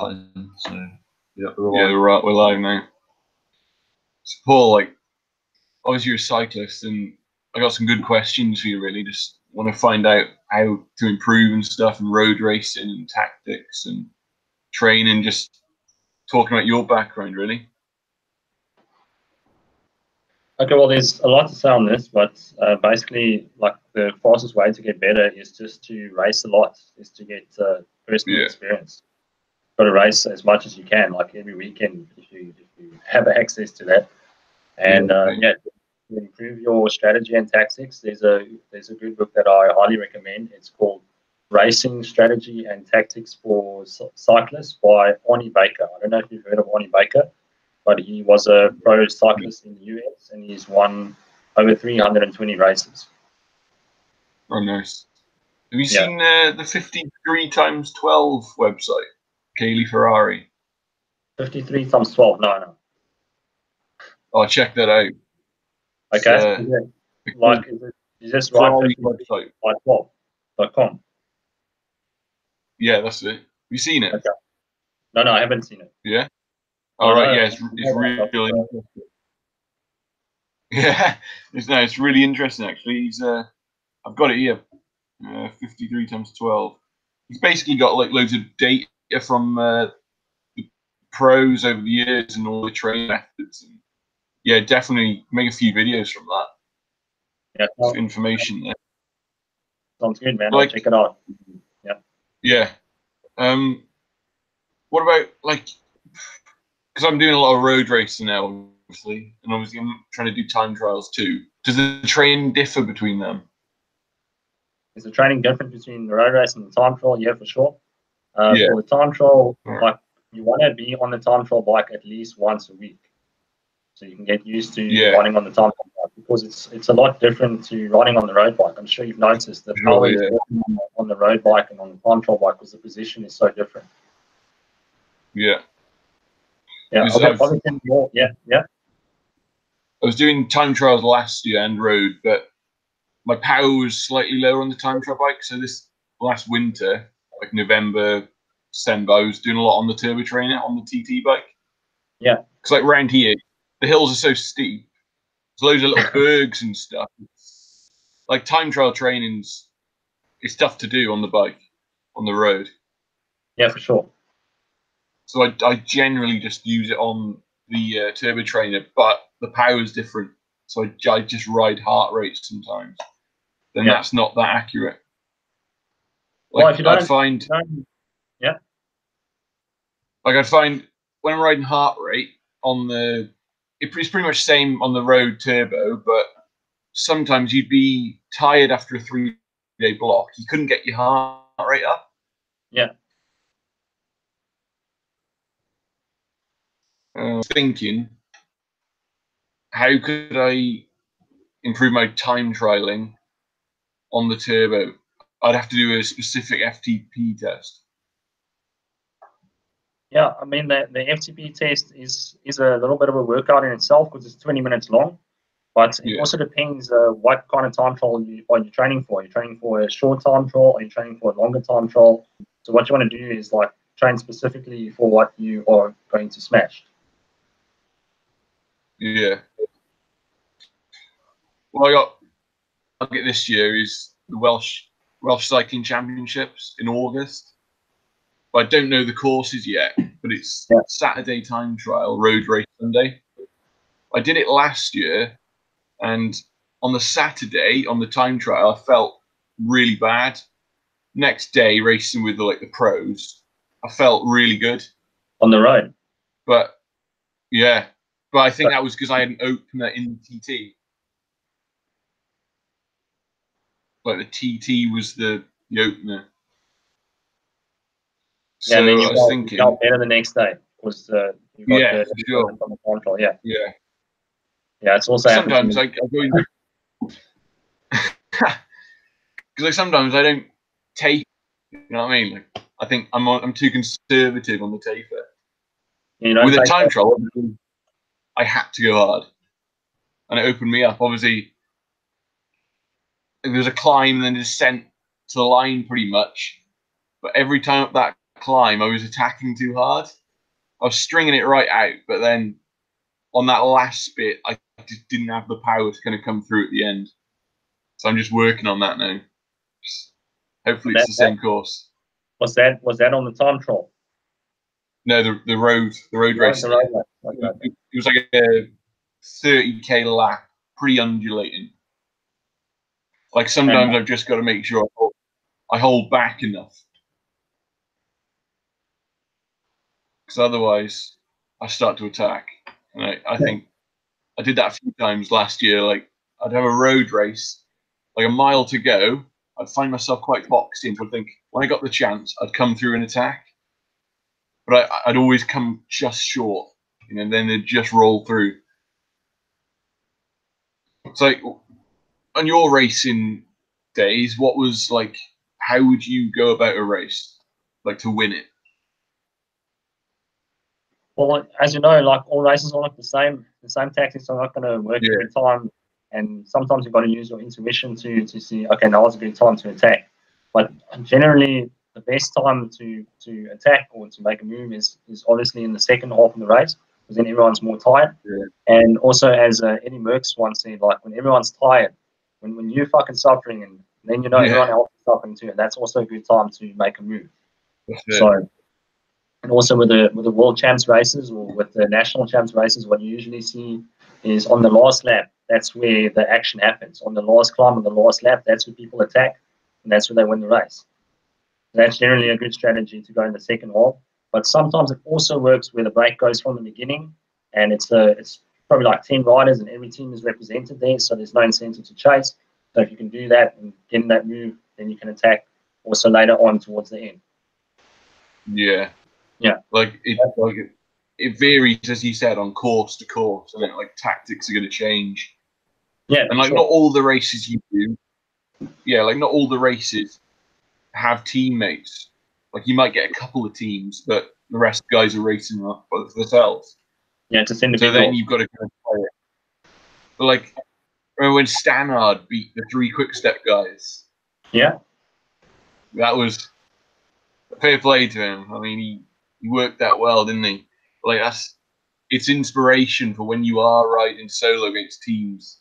So yeah, we're live now. So Paul, like, obviously you're a cyclist, and I got some good questions for you. Really, just want to find out how to improve and stuff, and road racing and tactics and training. Just talking about your background, really. Okay, well, there's a lot to say on this, but basically, like, the fastest way to get better is just to race a lot, is to get personal experience. Got to race as much as you can, like every weekend, if you have access to that. And to improve your strategy and tactics, there's a good book that I highly recommend. It's called Racing Strategy and Tactics for Cyclists by Arnie Baker. I don't know if you've heard of Arnie Baker, but he was a pro cyclist in the US, and he's won over 320 races. Oh, nice. Have you seen the 53x12 website, Kaylee Ferrari? 53x12? No. Oh, check that out. Okay. Is this right? 53x12.com. Yeah, that's it. Have you seen it? Okay. No, I haven't seen it. Yeah. All right. Yeah, it's really interesting. Yeah, it's really interesting actually. He's I've got it here. 53x12. He's basically got like loads of data from the pros over the years and all the training methods. And, yeah, definitely make a few videos from that. Yeah, there's information there. Sounds good, man. Like, I'll check it out. Yeah. What about, like, because I'm doing a lot of road racing now, obviously, and obviously I'm trying to do time trials too. Does the training differ between them? Is the training different between the road race and the time trial? Yeah, for sure. For the time trial, like, you want to be on the time trial bike at least once a week, so you can get used to riding on the time trial bike, because it's a lot different to riding on the road bike. I'm sure you've noticed the power is on the road bike and on the time trial bike, because the position is so different. Yeah. Yeah. I was doing time trials last year and road, but my power was slightly lower on the time trial bike. So this last winter, like November, December, I was doing a lot on the turbo trainer on the TT bike. Yeah. Because like around here, the hills are so steep. There's loads of little bergs and stuff. Like time trial training's, it's tough to do on the bike, on the road. Yeah, for sure. So I generally just use it on the turbo trainer, but the power is different. So I just ride heart rate sometimes. Then that's not that accurate. Like, well, if you don't, I'd find when I'm riding heart rate on it's pretty much same on the road turbo, but sometimes you'd be tired after a 3-day block. You couldn't get your heart rate up. Yeah. Thinking, how could I improve my time trialing on the turbo? I'd have to do a specific FTP test. Yeah, I mean, the FTP test is a little bit of a workout in itself, because it's 20 minutes long. But it also depends what kind of time trial are you training for. Are you training for a short time trial? Are you training for a longer time trial? So what you want to do is, like, train specifically for what you are going to smash. Yeah. Well, I'll get this year is the Welsh Cycling Championships in August. But I don't know the courses yet, but it's Saturday time trial, road race Sunday. I did it last year, and on the Saturday, on the time trial, I felt really bad. Next day, racing with the pros, I felt really good. On the road? But, yeah. But I think that was because I had an opener in the TT. Like, the TT was the opener. So and then you felt better the next day, because you got the time trial. Yeah, it's also sometimes I go in because sometimes I don't take. You know what I mean? Like, I think I'm too conservative on the taper. With a time trial, I had to go hard, and it opened me up. Obviously, there was a climb and then a descent to the line, pretty much. But every time up that climb, I was attacking too hard. I was stringing it right out, but then on that last bit, I just didn't have the power to kind of come through at the end. So I'm just working on that now. Hopefully, it's the same course. Was that on the time trial? No, the road race. The road race. It was like a 30k lap, pretty undulating. Like sometimes I've just got to make sure I hold back enough, because otherwise I start to attack. And I think I did that a few times last year. Like I'd have a road race, like a mile to go. I'd find myself quite boxed in. I'd think when I got the chance, I'd come through and attack, but I'd always come just short, and then they'd just roll through. It's like on your racing days, what was like? How would you go about a race, like to win it? Well, as you know, like all races are like the same. The same tactics are not going to work every time, and sometimes you've got to use your intuition to see, okay, now is a good time to attack. But generally, the best time to attack or to make a move is obviously in the second half of the race, because then everyone's more tired. Yeah. And also, as Eddie Merckx once said, like when everyone's tired, when you're fucking suffering, and then you know everyone else is suffering too, and that's also a good time to make a move. So. And also with the world champs races or with the national champs races, what you usually see is on the last lap, that's where the action happens. On the last climb, on the last lap, that's where people attack, and that's where they win the race. That's generally a good strategy to go in the second half. But sometimes it also works where the break goes from the beginning, and it's probably like 10 riders, and every team is represented there, so there's no incentive to chase. So if you can do that and get in that move, then you can attack also later on towards the end. Yeah. Yeah, like it varies, as you said, on course to course. I think like tactics are going to change. Yeah, and like not all the races you do. Yeah, like not all the races have teammates. Like you might get a couple of teams, but the rest of the guys are racing for themselves. Yeah, just individual. So then you've got to kind of play it. But like, remember when Stannard beat the 3 quick step guys? Yeah, that was fair play to him. I mean, he worked that well, didn't he? Like it's inspiration for when you are riding solo against teams.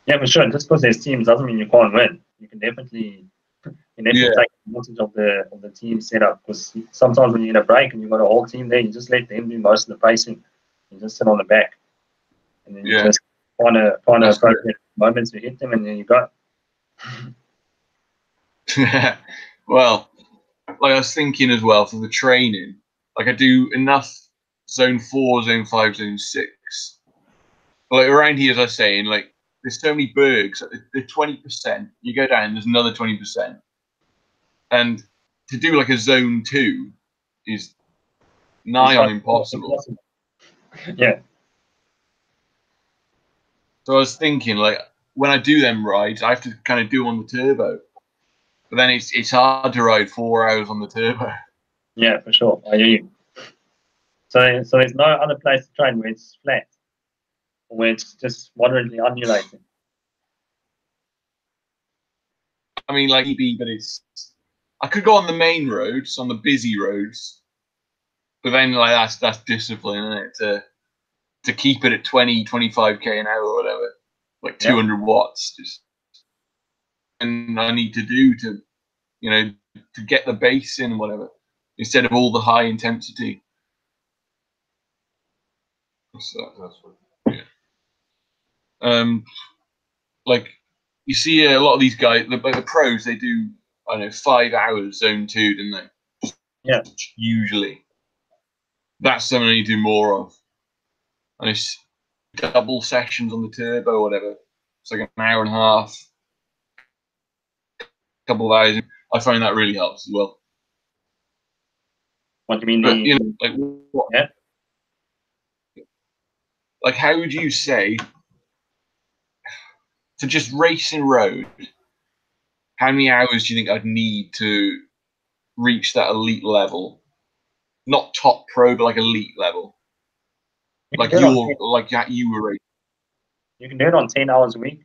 Yeah, for sure. Just because there's teams doesn't mean you can't win. You can definitely take advantage of the team setup, because sometimes when you're in a break and you've got a whole team there, you just let them do most of the pacing. You just sit on the back, and then you just find appropriate moments to hit them, and then you go. Well, like I was thinking as well for the training, like I do enough zone 4, zone 5, zone 6. Like around here, as I was saying, like there's so many bergs. Like the 20%, you go down, there's another 20%, and to do like a zone 2 is nigh on impossible. Yeah. So I was thinking, like when I do them rides, I have to kind of do them on the turbo, but then it's hard to ride 4 hours on the turbo. Yeah, for sure. I hear you. So there's no other place to train where it's flat, or where it's just moderately undulating. I mean, like EB, but I could go on the main roads, on the busy roads, but then like that's discipline, isn't it? To keep it at 20, 25k an hour or whatever, like 200 watts, just and I need to do to, to get the bass in and whatever, instead of all the high intensity. So that's what, like you see a lot of these guys, the pros, they do, I don't know, 5 hours zone 2, didn't they? Yeah. Usually. That's something I need to do more of. And it's double sessions on the turbo or whatever. It's like an hour and a half, couple of hours. I find that really helps as well. What do you mean? But, like what? Yeah. Like, how would you say to just racing road? How many hours do you think I'd need to reach that elite level? Not top pro, but like elite level. Like you were racing. You can do it on 10 hours a week.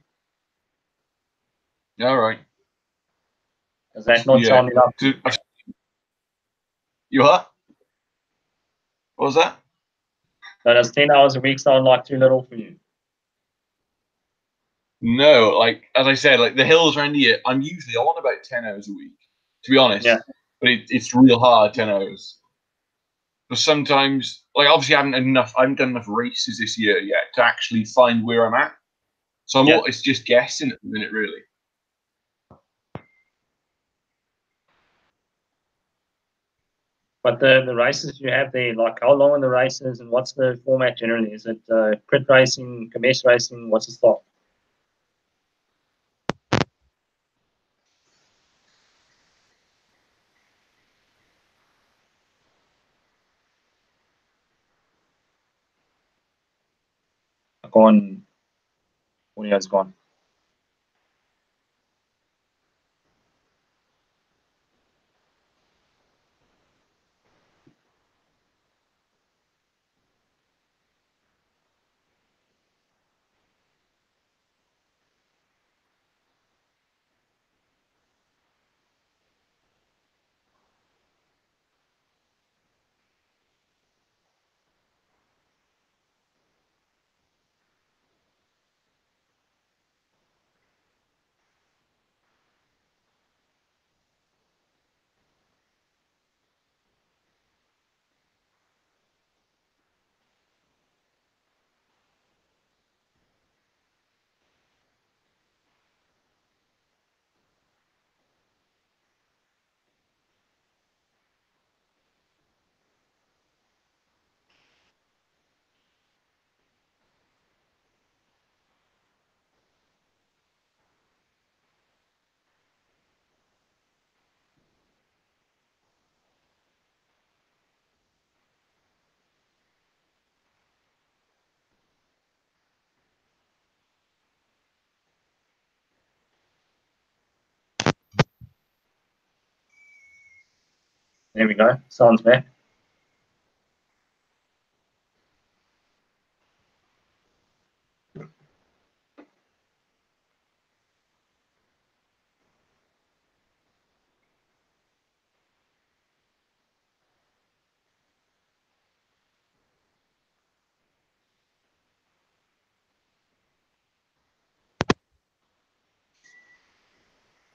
All right. Does that not sound enough? You are? What was that? So does 10 hours a week sound like too little for you? No, like as I said, like the hills around here, I'm usually on about 10 hours a week, to be honest. Yeah. But it's real hard 10 hours. But sometimes, like obviously, I haven't done enough races this year yet to actually find where I'm at. So it's just guessing at the minute, really. But the races you have there, like how long are the races and what's the format generally? Is it crit racing, commerce racing? What's the start? Gone. Audio's gone. There we go. Sounds back.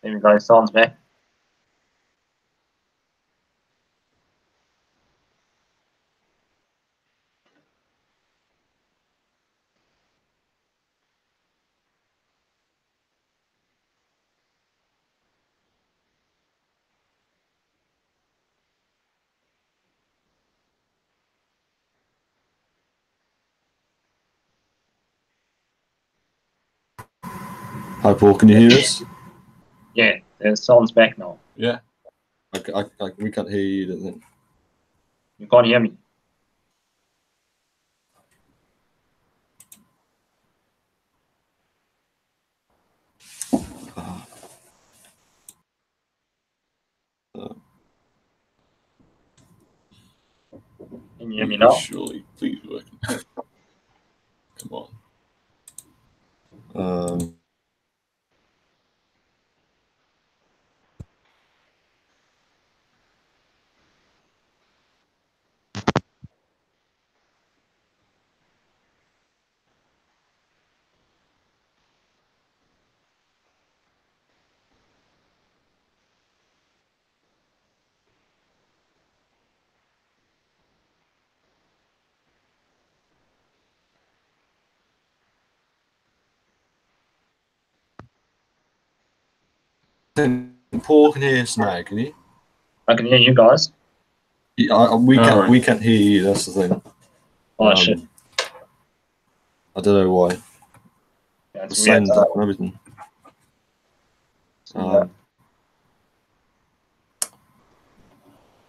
There we go. Sounds back. Hi, Paul. Can you hear us? Yeah, it sounds back now. Yeah. We can't hear you. Then. You can't hear me. Can you hear me now? Surely, please work. Come on. Paul can hear us now. Can you? I can hear you guys. Yeah, we can't hear you. That's the thing. Oh shit! I don't know why. Yeah, The sound and everything.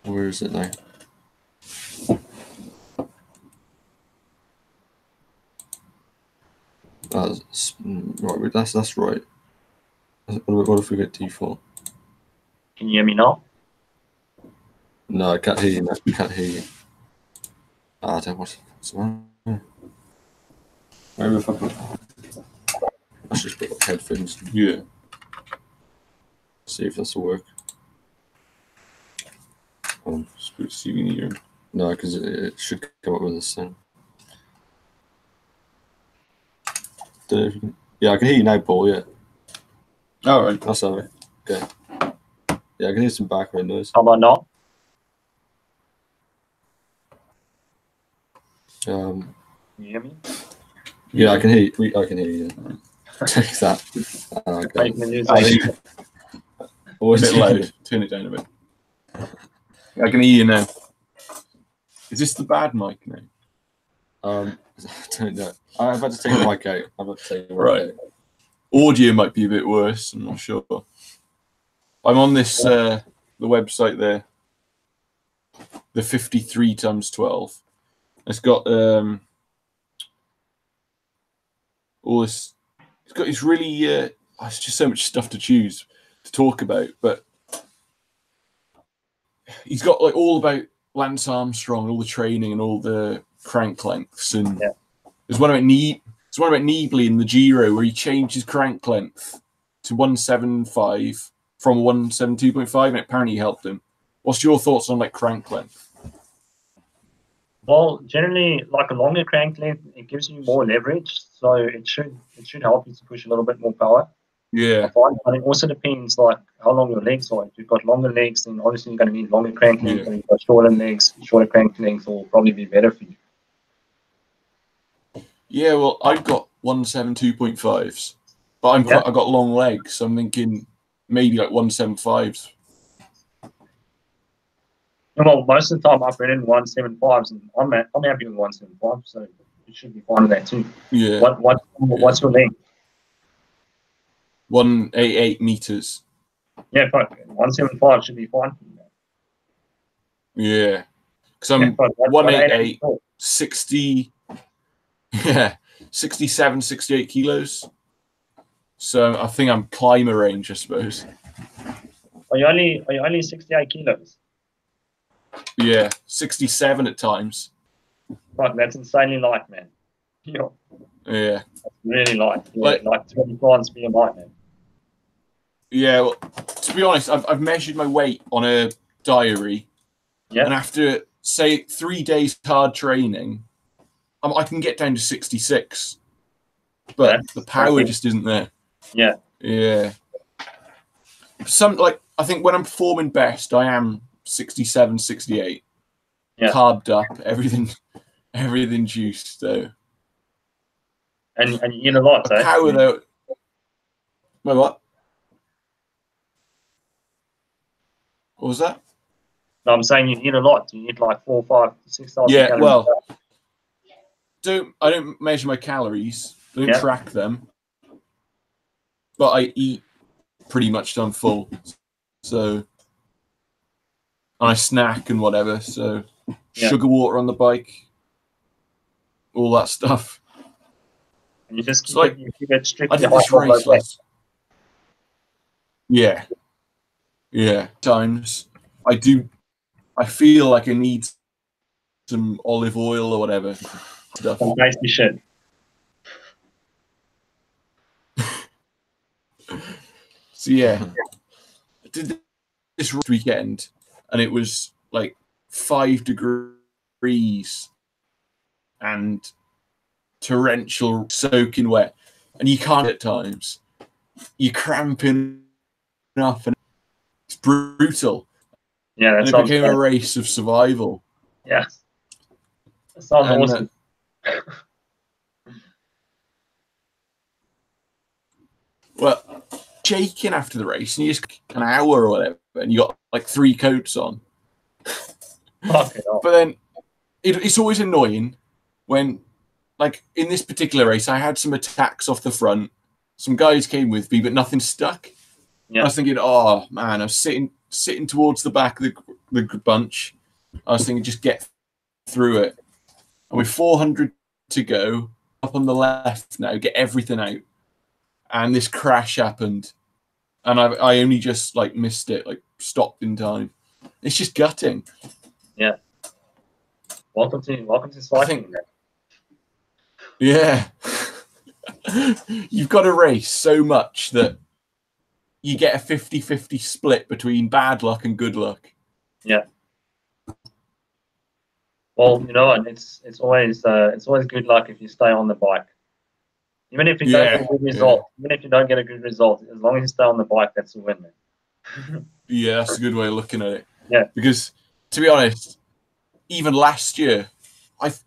Where is it now? Right. That's right. What if we get default? Can you hear me now? No, I can't hear you. I can't hear you. I don't know what's wrong. Maybe if I put. Let's just put headphones. Yeah. See if this will work. assuming you're... No, because it should come up with this thing. Don't know if you can... Yeah, I can hear you now, Paul. Yeah. All right. That's all right. Okay. Yeah, I can hear some background noise. How about now? Um, Can you hear me? yeah, I can hear you. I can hear you. Take that. Okay. Fake news. A bit loud. Turn it down a bit. I can hear you now. Is this the bad mic now? I don't know. I'm about to take the mic out. I'm about to take the mic Right. out. Audio might be a bit worse. I'm not sure. I'm on this the website there. The 53 times 12. It's got all this. It's got this really. It's just so much stuff to choose to talk about, but he's got like all about Lance Armstrong, all the training and all the crank lengths, and there's one about Niebly in the Giro where he changed his crank length to 175 from 172.5, and it apparently helped him. What's your thoughts on like crank length? Well, generally, like a longer crank length, it gives you more leverage, so it should help you to push a little bit more power. Yeah. But it also depends like how long your legs are. If you've got longer legs, then obviously you're going to need longer crank length. Yeah. And if you've got shorter legs, shorter crank length will probably be better for you. Yeah, well, I've got 172.5s, but I've got long legs, so I'm thinking maybe like 175s. Well, most of the time I've been in 175s, and I'm happy with 175, so it should be fine with that too. Yeah. What's your length? 188 meters. Yeah, but 175 should be fine. Yeah. Because I'm 188, 60, 67, 68 kilos. So I think I'm climber range, I suppose. Are you only 68 kilos? Yeah, 67 at times. Fuck, that's insanely light, man. Yeah. Yeah. That's really light. Like 20 pounds BMI, man. Yeah, well, to be honest, I've measured my weight on a diary. Yeah. And after, say, 3 days hard training, I can get down to 66. But the power just isn't there. Yeah. Yeah. I think when I'm performing best, I am 67, 68. Yeah. Carved up, everything juiced, though. And you eat a lot, eh? Power, though. Wait, what? What was that? No, I'm saying you eat a lot. You eat like 4, 5, 6,000 Yeah, calories. well, I don't measure my calories. I don't track them. But I eat pretty much till I'm full. So, and I snack and whatever. So, sugar water on the bike, all that stuff. And you just keep, like, you keep it strictly. I did this race Yeah. Times I feel like I need some olive oil or whatever stuff. Some tasty shit. So yeah, I did this weekend, and it was like 5 degrees and torrential, soaking wet, and you can't at times. You're cramping up, and it's brutal. Yeah, and it became a race of survival. Yeah, that sounds awesome. Well, shaking after the race, and you just an hour or whatever, and you got like 3 coats on. But then it's always annoying when, like in this particular race, I had some attacks off the front. Some guys came with me, but nothing stuck. Yeah. I was thinking, oh man, I was sitting towards the back of the bunch. I was thinking, just get through it. And with 400 to go, up on the left now, get everything out. And this crash happened, and I only just like missed it, like stopped in time. It's just gutting. Yeah. Welcome to cycling. Yeah. You've got to race so much that you get a 50-50 split between bad luck and good luck. Yeah. Well, you know, and it's always good luck if you stay on the bike. Even if you don't get a good result, even if you don't get a good result, as long as you stay on the bike, that's a win, man. Yeah, that's a good way of looking at it. Yeah. Because to be honest, even last year,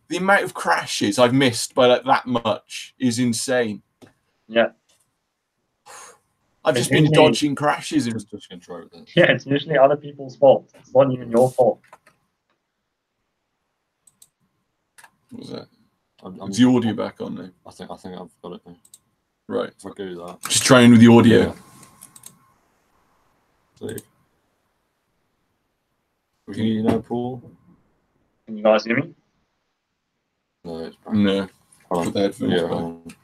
the amount of crashes I've missed by that much is insane. Yeah. I've just been dodging crashes. Just control it. Yeah, it's usually other people's fault. It's not even your fault. What was that? Is the audio back on now? I think I've got it now. Right. If I do that. Just trying with the audio. Yeah. See. We can hear you now, Paul? Can you guys hear me? No, it's back. No. Put the headphones back.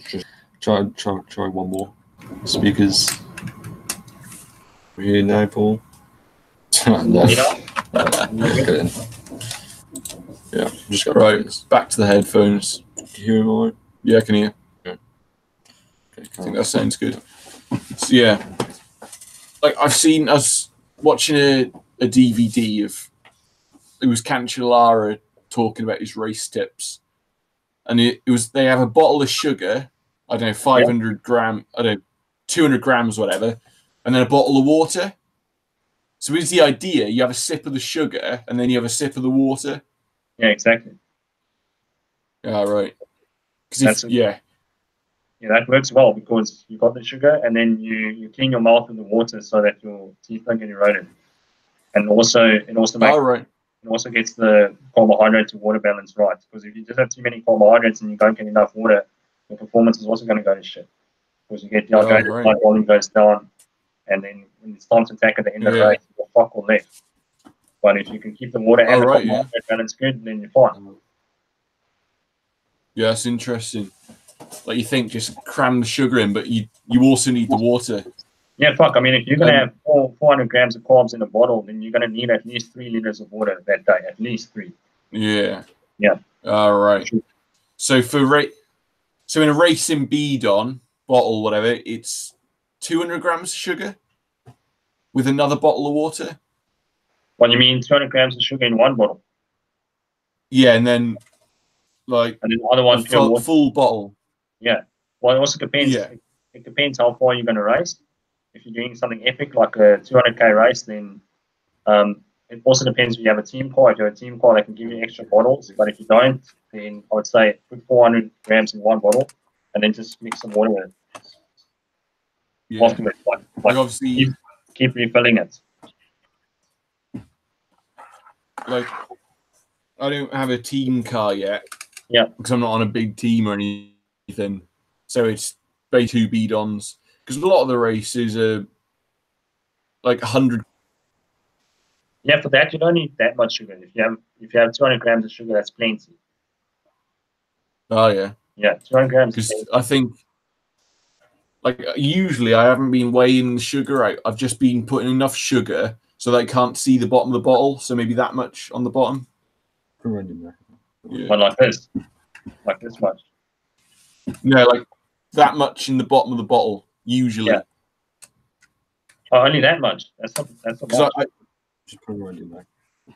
Just try one more. Speakers. We hear you now, Paul? No. Yeah, just got right. Back to the headphones. Can you hear me all right? Yeah, I can hear. Okay, I think that sounds good. So yeah, like I was watching a DVD of it was Cancellara talking about his race tips, and it was they have a bottle of sugar, I don't know, 500 gram, I don't know, 200 grams, whatever, and then a bottle of water. So is the idea you have a sip of the sugar and then you have a sip of the water? Yeah, exactly. Yeah, right. Yeah, that works well because you got the sugar and then you clean your mouth with the water so that your teeth don't get eroded. And also it also gets the carbohydrate to water balance right. Because if you just have too many carbohydrates and you don't get enough water, your performance is also going to go to shit. Because you get dehydrated, blood volume goes down, and then when it's time to attack at the end of the race, you're fuck all left. But if you can keep the water and the carbohydrate balance good, then you're fine. Yeah, that's interesting. Like you think just cram the sugar in, but you also need the water. Yeah, fuck. I mean, if you're going to have 400 grams of carbs in a bottle, then you're going to need at least 3 liters of water that day. At least 3. Yeah. Yeah. All right. So in a racing bidon bottle, whatever, it's 200 grams of sugar with another bottle of water. What do you mean, 200 grams of sugar in one bottle? Yeah, and then and then the other one full bottle. Yeah. Well, it also depends. Yeah. It depends how far you're going to race. If you're doing something epic like a 200k race, then it also depends if you have a team car. If you have a team car, they can give you extra bottles. But if you don't, then I would say put 400 grams in one bottle and then just mix some water with it. Yeah. Afterwards, like obviously, keep refilling it. Like, I don't have a team car yet. Yeah. Because I'm not on a big team or anything. So it's basically 2 bidons. Because a lot of the races are like 100. Yeah, for that you don't need that much sugar. If you have 200 grams of sugar, that's plenty. Oh yeah. Yeah, 200 grams. Because I think, like, usually I haven't been weighing the sugar out. I've just been putting enough sugar so that I can't see the bottom of the bottle. So maybe that much on the bottom. Yeah. But like this much. No, like that much in the bottom of the bottle usually. Yeah. Oh, only that much. That's not much. Just put it in there.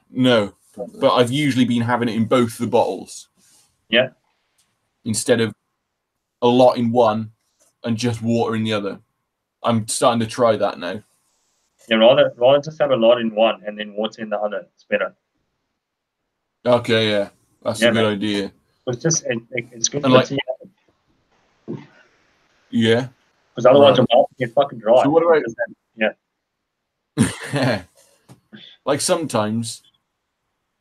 No, but I've usually been having it in both the bottles. Yeah. Instead of a lot in one and just water in the other. I'm starting to try that now. Yeah, rather just have a lot in one and then water in the other. It's better. Okay, yeah, that's a good idea. It's just it's good for the team. Yeah. Because otherwise your mouth get fucking dry. So what about? Yeah. Like sometimes.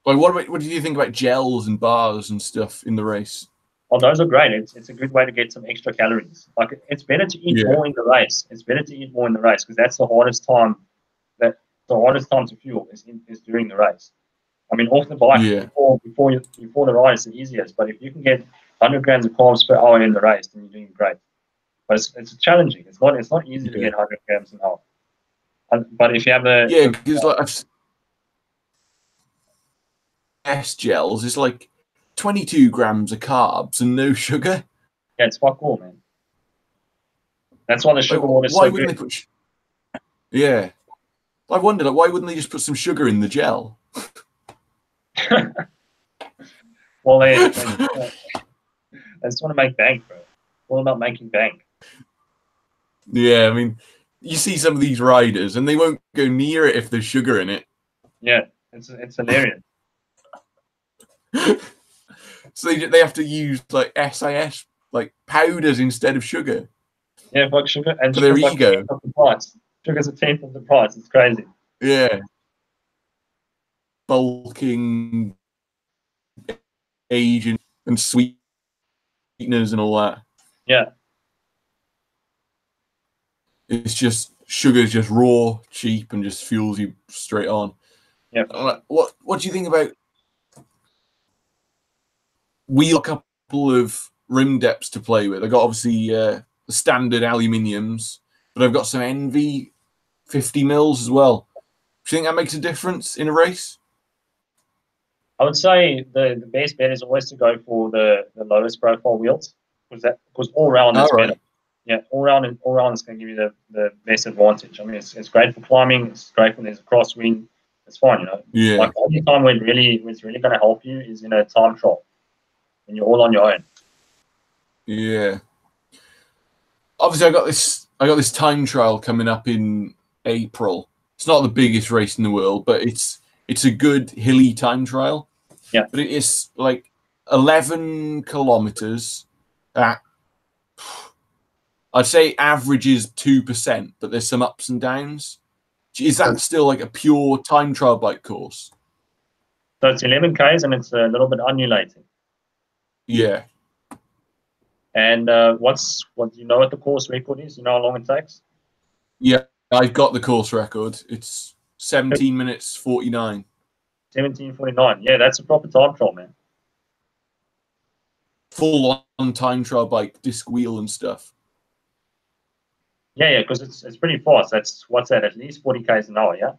Like what do you think about gels and bars and stuff in the race? Oh, those are great. It's a good way to get some extra calories. Like it's better to eat more in the race. It's better to eat more in the race because that's the hardest time. The hardest time to fuel is during the race. I mean, off the bike before the ride is the easiest. But if you can get 100 grams of carbs per hour in the race, then you're doing great. But it's challenging. It's not easy to get 100 grams an hour. But if you have because like S gels is like 22 grams of carbs and no sugar. Yeah, it's fuck all, man. That's why the sugar water is so good. They put I wonder, like, why wouldn't they just put some sugar in the gel? Well, they just want to make bank, bro. All about making bank. Yeah, I mean, you see some of these riders, and they won't go near it if there's sugar in it. Yeah, it's hilarious. So they have to use like SIS like powders instead of sugar Yeah, like sugar and for their sugar's like ego. a tenth of the price. Sugar's a tenth of the price. It's crazy. Yeah, bulking, aging, and sweeteners and all that. Yeah. It's just sugar's just raw, cheap, and just fuels you straight on. Yeah. What do you think about wheel? A couple of rim depths to play with. I got obviously the standard aluminiums, but I've got some Envy 50 mils as well. Do you think that makes a difference in a race? I would say the best bet is always to go for the lowest profile wheels because all round is better. Yeah, all round is going to give you the best advantage. I mean, it's great for climbing. It's great when there's a crosswind. It's fine, you know. Yeah. Like the only time when it's really going to help you is in a time trial when you're all on your own. Yeah. Obviously, I got this time trial coming up in April. It's not the biggest race in the world, but it's a good hilly time trial. Yeah. But it is like 11 kilometers at, I'd say average is 2%, but there's some ups and downs. Is that still like a pure time trial bike course? So it's 11 Ks and it's a little bit undulating. Yeah. And what do you know what the course record is? You know how long it takes? Yeah, I've got the course record. It's 17 minutes 49. 17:49. Yeah, that's a proper time trial, man. Full on time trial bike, disc wheel and stuff. Yeah, because it's pretty fast. What's that? At least 40 Ks an hour, yeah.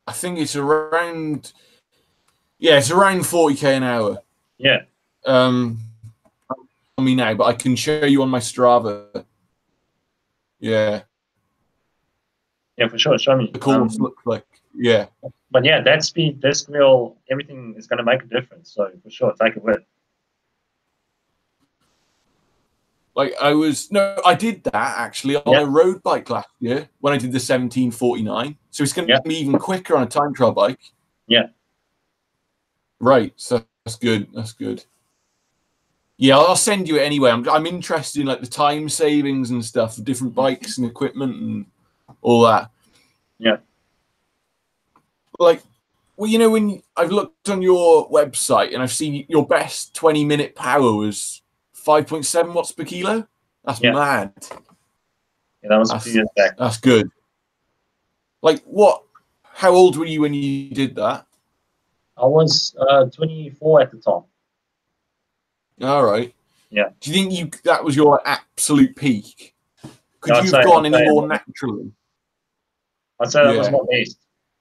I think it's around. Yeah, it's around 40k an hour. Yeah. On me now, but I can show you on my Strava. Yeah. Yeah, for sure. Show me. The course looks like. Yeah. But yeah, that speed, disc wheel, everything is going to make a difference. So for sure, take it with. Like I did that actually on a road bike last year when I did the 1749. So it's going to be even quicker on a time trial bike. Yeah. Right. So that's good. That's good. Yeah, I'll send you it anyway. I'm interested in like the time savings and stuff, of different bikes and equipment and all that. Yeah. Like, well, you know, when I've looked on your website and I've seen your best 20-minute power was 5.7 watts per kilo. That's mad. Yeah, that was a few years back. That's good. Like, what? How old were you when you did that? I was 24 at the time. All right. Yeah. Do you think that was your absolute peak? Could you have gone any more naturally? I'd say that was my best.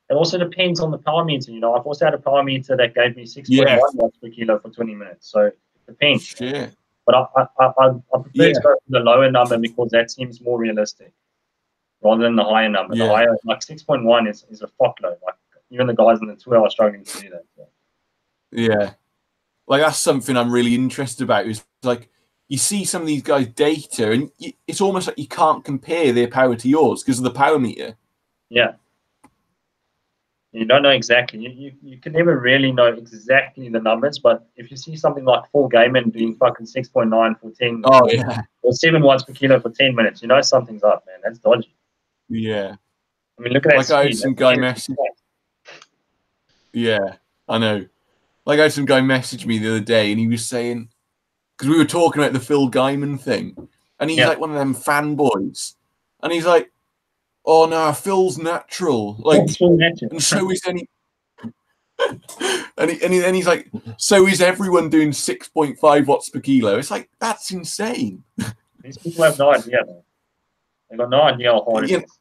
It also depends on the power meter. You know, I've also had a power meter that gave me 6.1 watts per kilo for 20 minutes. So it depends. Shit. But I prefer to go for the lower number because that seems more realistic rather than the higher number. The higher, like 6.1 is a fuckload. Like even the guys in the tour are struggling to do that. So. Yeah. Like that's something I'm really interested about is like you see some of these guys' data and it's almost like you can't compare their power to yours because of the power meter. Yeah. You don't know exactly. You can never really know exactly the numbers, but if you see something like Full Gaiman doing fucking 6.9 for 10 or 7 watts per kilo for 10 minutes, you know something's up, man. That's dodgy. Yeah. I mean, look at that speed. I had some guy message. Yeah, I know. Like I had some guy message me the other day and he was saying, because we were talking about the Phil Gaiman thing, and he's like one of them fanboys. And he's like, oh no, Phil's natural. Like, and so is any. and then he's like, so is everyone doing 6.5 watts per kilo? It's like, that's insane. These people have no idea, man. They've got no idea how hard it is.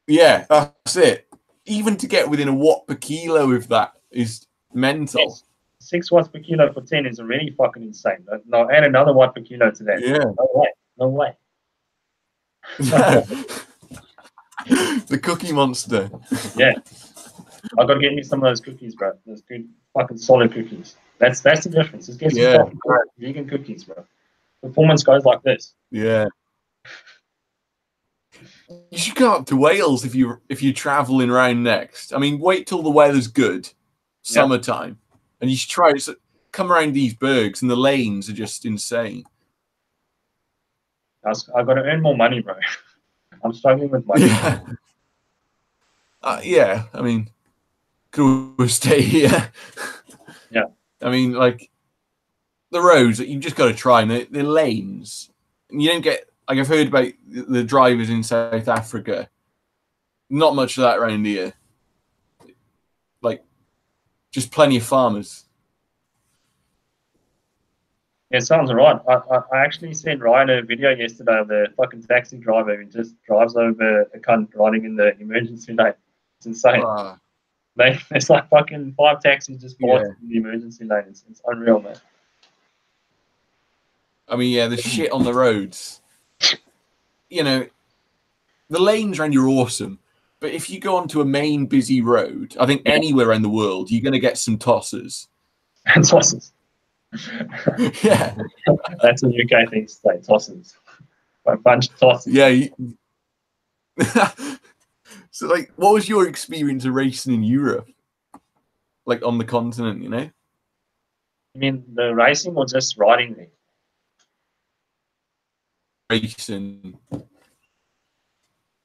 Yeah, that's it. Even to get within a watt per kilo of that is mental. Yes. 6 watts per kilo for 10 is already fucking insane. No, add another watt per kilo to that. Yeah. No way. The Cookie Monster. Yeah. I gotta get me some of those cookies, bro. Those good fucking solid cookies. That's the difference. Just get some fucking vegan cookies, bro. Performance goes like this. Yeah. You should go up to Wales if you're traveling around next. I mean, wait till the weather's good, summertime, and you should try to come around these bergs, and the lanes are just insane. I got to earn more money, bro. I'm struggling with money. Yeah. I mean, could always stay here. Yeah. I mean, like the roads that you just got to try, and the lanes. And you don't get. Like I've heard about the drivers in South Africa. Not much of that around here. Like, just plenty of farmers. Yeah, it sounds right. I actually sent Ryan a video yesterday of the fucking taxi driver who just drives over a cunt riding in the emergency lane. It's insane. There's like fucking 5 taxis just passed in the emergency lane. It's unreal, man. I mean, yeah, the shit on the roads. You know, the lanes around you are awesome, but if you go onto a main busy road, I think anywhere around the world, you're going to get some tossers. And tossers. Yeah. That's a UK thing to say, tossers. A bunch of tossers. Yeah. So, like, what was your experience of racing in Europe? Like, on the continent, you know? You mean the racing or just riding there? Racing.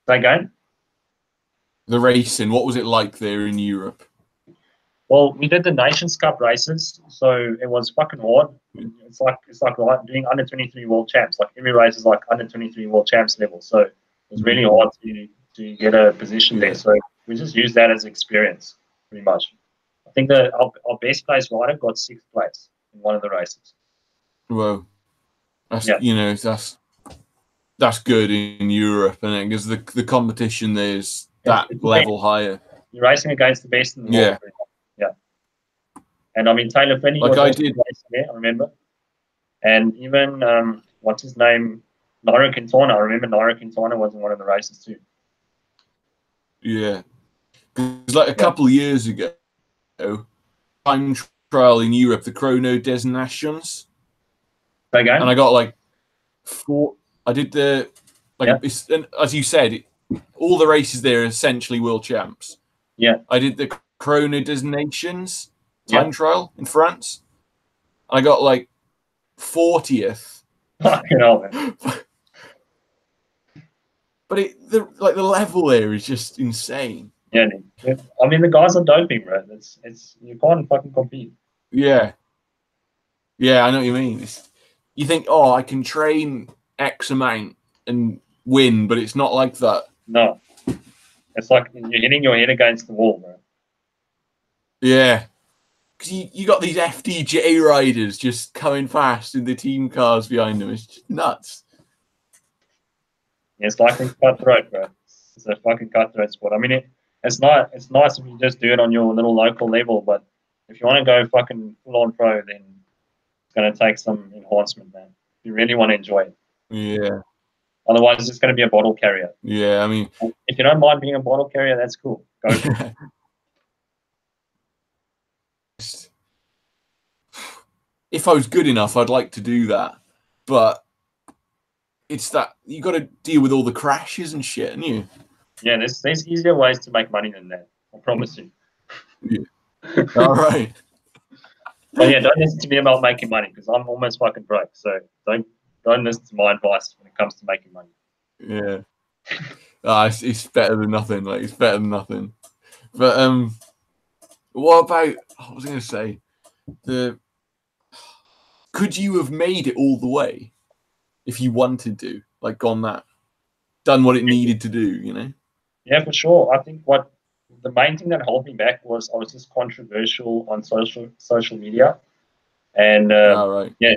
Again? The racing, what was it like there in Europe? Well, we did the Nations Cup races, so it was fucking hard. It's like doing under 23 world champs. Like every race is like under 23 world champs level. So it was really hard to get a position there. So we just used that as experience, pretty much. I think our best place rider got 6th place in one of the races. Well, that's you know, that's good in Europe, and because the competition there's that level higher. You're racing against the best in the world. Yeah. And I mean, Taylor Finney was also racing there, I remember. And even what's his name, Nairo Quintana. I remember Nairo Quintana was in one of the races too. Yeah, because like a couple of years ago, time trial in Europe, the Chrono des Nations. Again? And I got like 4. I did the and as you said, all the races there are essentially world champs. Yeah. I did the Chrono des Nations time trial in France. I got like 40th. Fucking hell, man. But the level there is just insane. Yeah, I mean the guys are doping, bro. It's you can't fucking compete. Yeah. Yeah, I know what you mean. You think, oh, I can train X amount and win, but it's not like that. No. It's like you're hitting your head against the wall, bro. Yeah. Because you got these FDJ riders just coming fast in the team cars behind them. It's just nuts. Yeah, it's like a cutthroat, bro. It's a fucking cutthroat sport. I mean, it's nice if you just do it on your little local level, but if you want to go fucking full-on pro, then it's going to take some enhancement, man. If you really want to enjoy it. Yeah. Otherwise, it's just going to be a bottle carrier. Yeah, I mean... If you don't mind being a bottle carrier, that's cool. Go for it. If I was good enough, I'd like to do that. But it's that you got to deal with all the crashes and shit, and you. Yeah, there's easier ways to make money than that. I promise you. Yeah. All right. But yeah, don't listen to me about making money because I'm almost fucking broke. So don't listen to my advice when it comes to making money. Yeah. It's better than nothing. Like it's better than nothing. But what about? I was going to say could you have made it all the way if you wanted to, like done what it needed to do, you know? Yeah, for sure. I think the main thing that held me back was I was just controversial on social media, and right. yeah,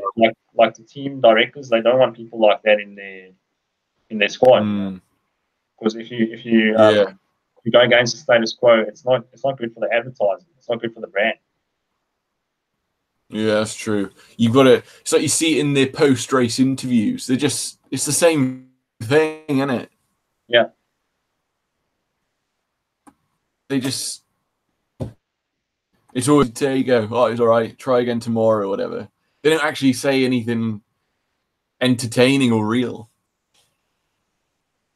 like the team directors, they don't want people like that in their squad. Because if you go against the status quo, it's not good for the advertising. It's not good for the brand. Yeah, that's true. You've got to. It's like you see it in their post-race interviews. It's the same thing, isn't it? Yeah. They just It's always there you go. Oh, it's all right. Try again tomorrow or whatever. They don't actually say anything entertaining or real.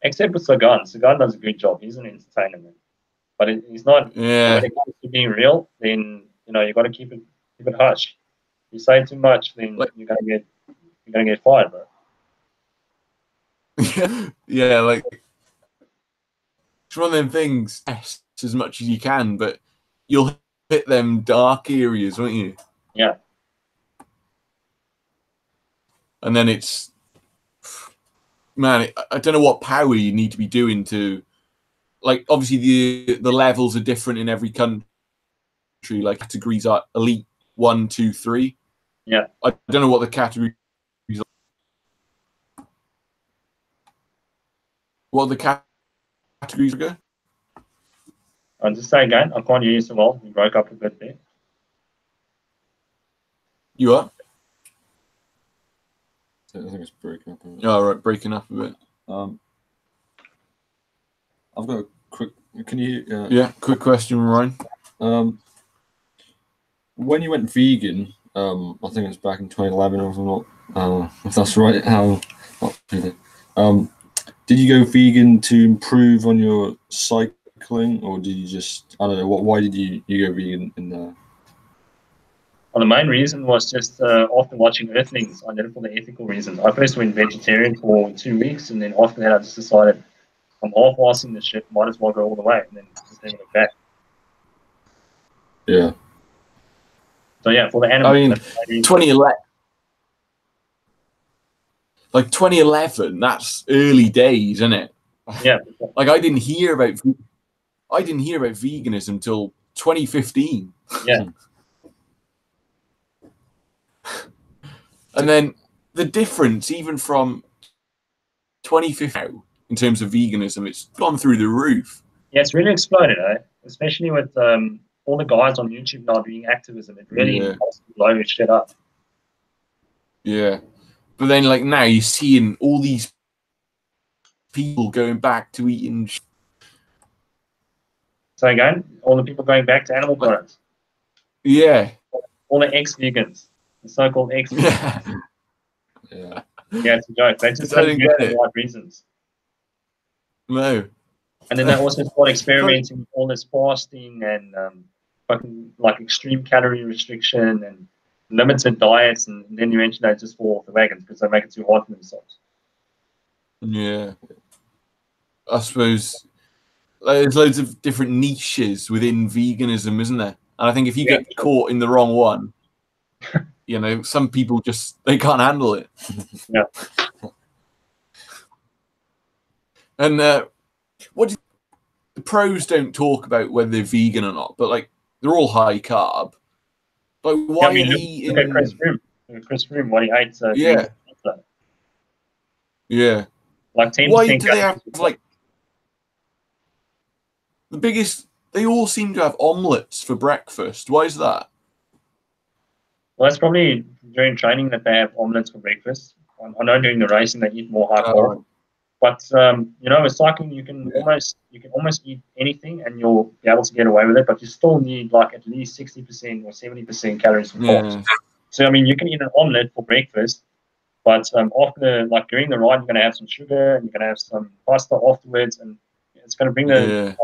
Except with Sagan. Sagan does a good job. He's an entertainer, man. But he's not. Yeah. When it comes to being real, then you got to keep it hush. If you say too much, then you're gonna get fired, bro. Yeah, like it's one of them things. Test as much as you can, but you'll hit them dark areas, won't you? Yeah. And then it's, man, I don't know what power you need to be doing to, like, obviously the levels are different in every country. Like categories are elite 1, 2, 3. Yeah. I don't know what the categories are. What are the categories are? I'll just say again, I can't hear you so well. You broke up a bit there. You are? I think it's breaking up a bit. Oh, right, breaking up a bit. I've got a quick. Can you? Yeah, quick question, Ryan. When you went vegan, I think it's back in 2011, or not. If that's right. Did you go vegan to improve on your cycling, or did you just? I don't know. Why did you go vegan in there? Well, the main reason was just after watching Earthlings, I did it for the ethical reasons. I first went vegetarian for 2 weeks, and then after that, I just decided I'm half-assing this shit. Might as well go all the way, and then just never look back. Yeah. So yeah, for the animal. I mean, 2011. Like 2011, that's early days, isn't it? Yeah. Like I didn't hear about veganism until 2015. Yeah. And then the difference, even from 2015 in terms of veganism, it's gone through the roof. Yeah, it's really exploded, especially with all the guys on YouTube now doing activism. It really helps to blow shit up. Yeah. But then, like, now you're seeing all these people going back to eating. So again, all the people going back to animal products. Yeah. All the ex-vegans, the so-called ex-vegans. Yeah. Yeah, it's a joke. They just don't get it for the right reasons. No. And then they also start experimenting with all this fasting and fucking like extreme calorie restriction and limited diets, and then eventually they just fall off the wagons because they make it too hard for themselves. Yeah. I suppose there's loads of different niches within veganism, isn't there? And I think if you get caught in the wrong one, some people they can't handle it. Yeah. And the pros don't talk about whether they're vegan or not, but like they're all high carb. Like why are they eating? Look at Chris Froome, what he ate. Yeah. Like 10%. Why do they have like the biggest? They all seem to have omelets for breakfast. Why is that? Well, that's probably during training that they have omelets for breakfast. I know during the racing they eat more high carb. But with cycling you can almost eat anything and you'll be able to get away with it. But you still need like at least 60% or 70% calories from carbs. So I mean, you can eat an omelet for breakfast, but after during the ride you're going to have some sugar and you're going to have some pasta afterwards, and it's going to bring the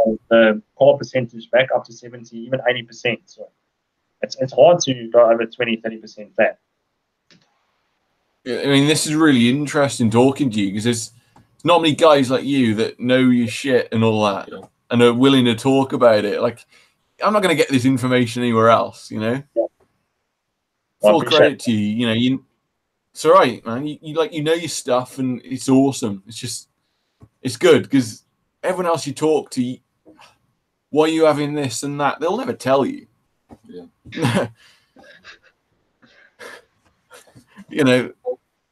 carb percentage back up to 70, even 80%. So it's hard to go over 20-30% fat. I mean, this is really interesting talking to you because there's not many guys like you that know your shit and all that and are willing to talk about it. Like, I'm not going to get this information anywhere else, Yeah. Full credit to you. It's all right, man. You know your stuff and it's awesome. It's good because everyone else you talk to, why are you having this and that? They'll never tell you. Yeah.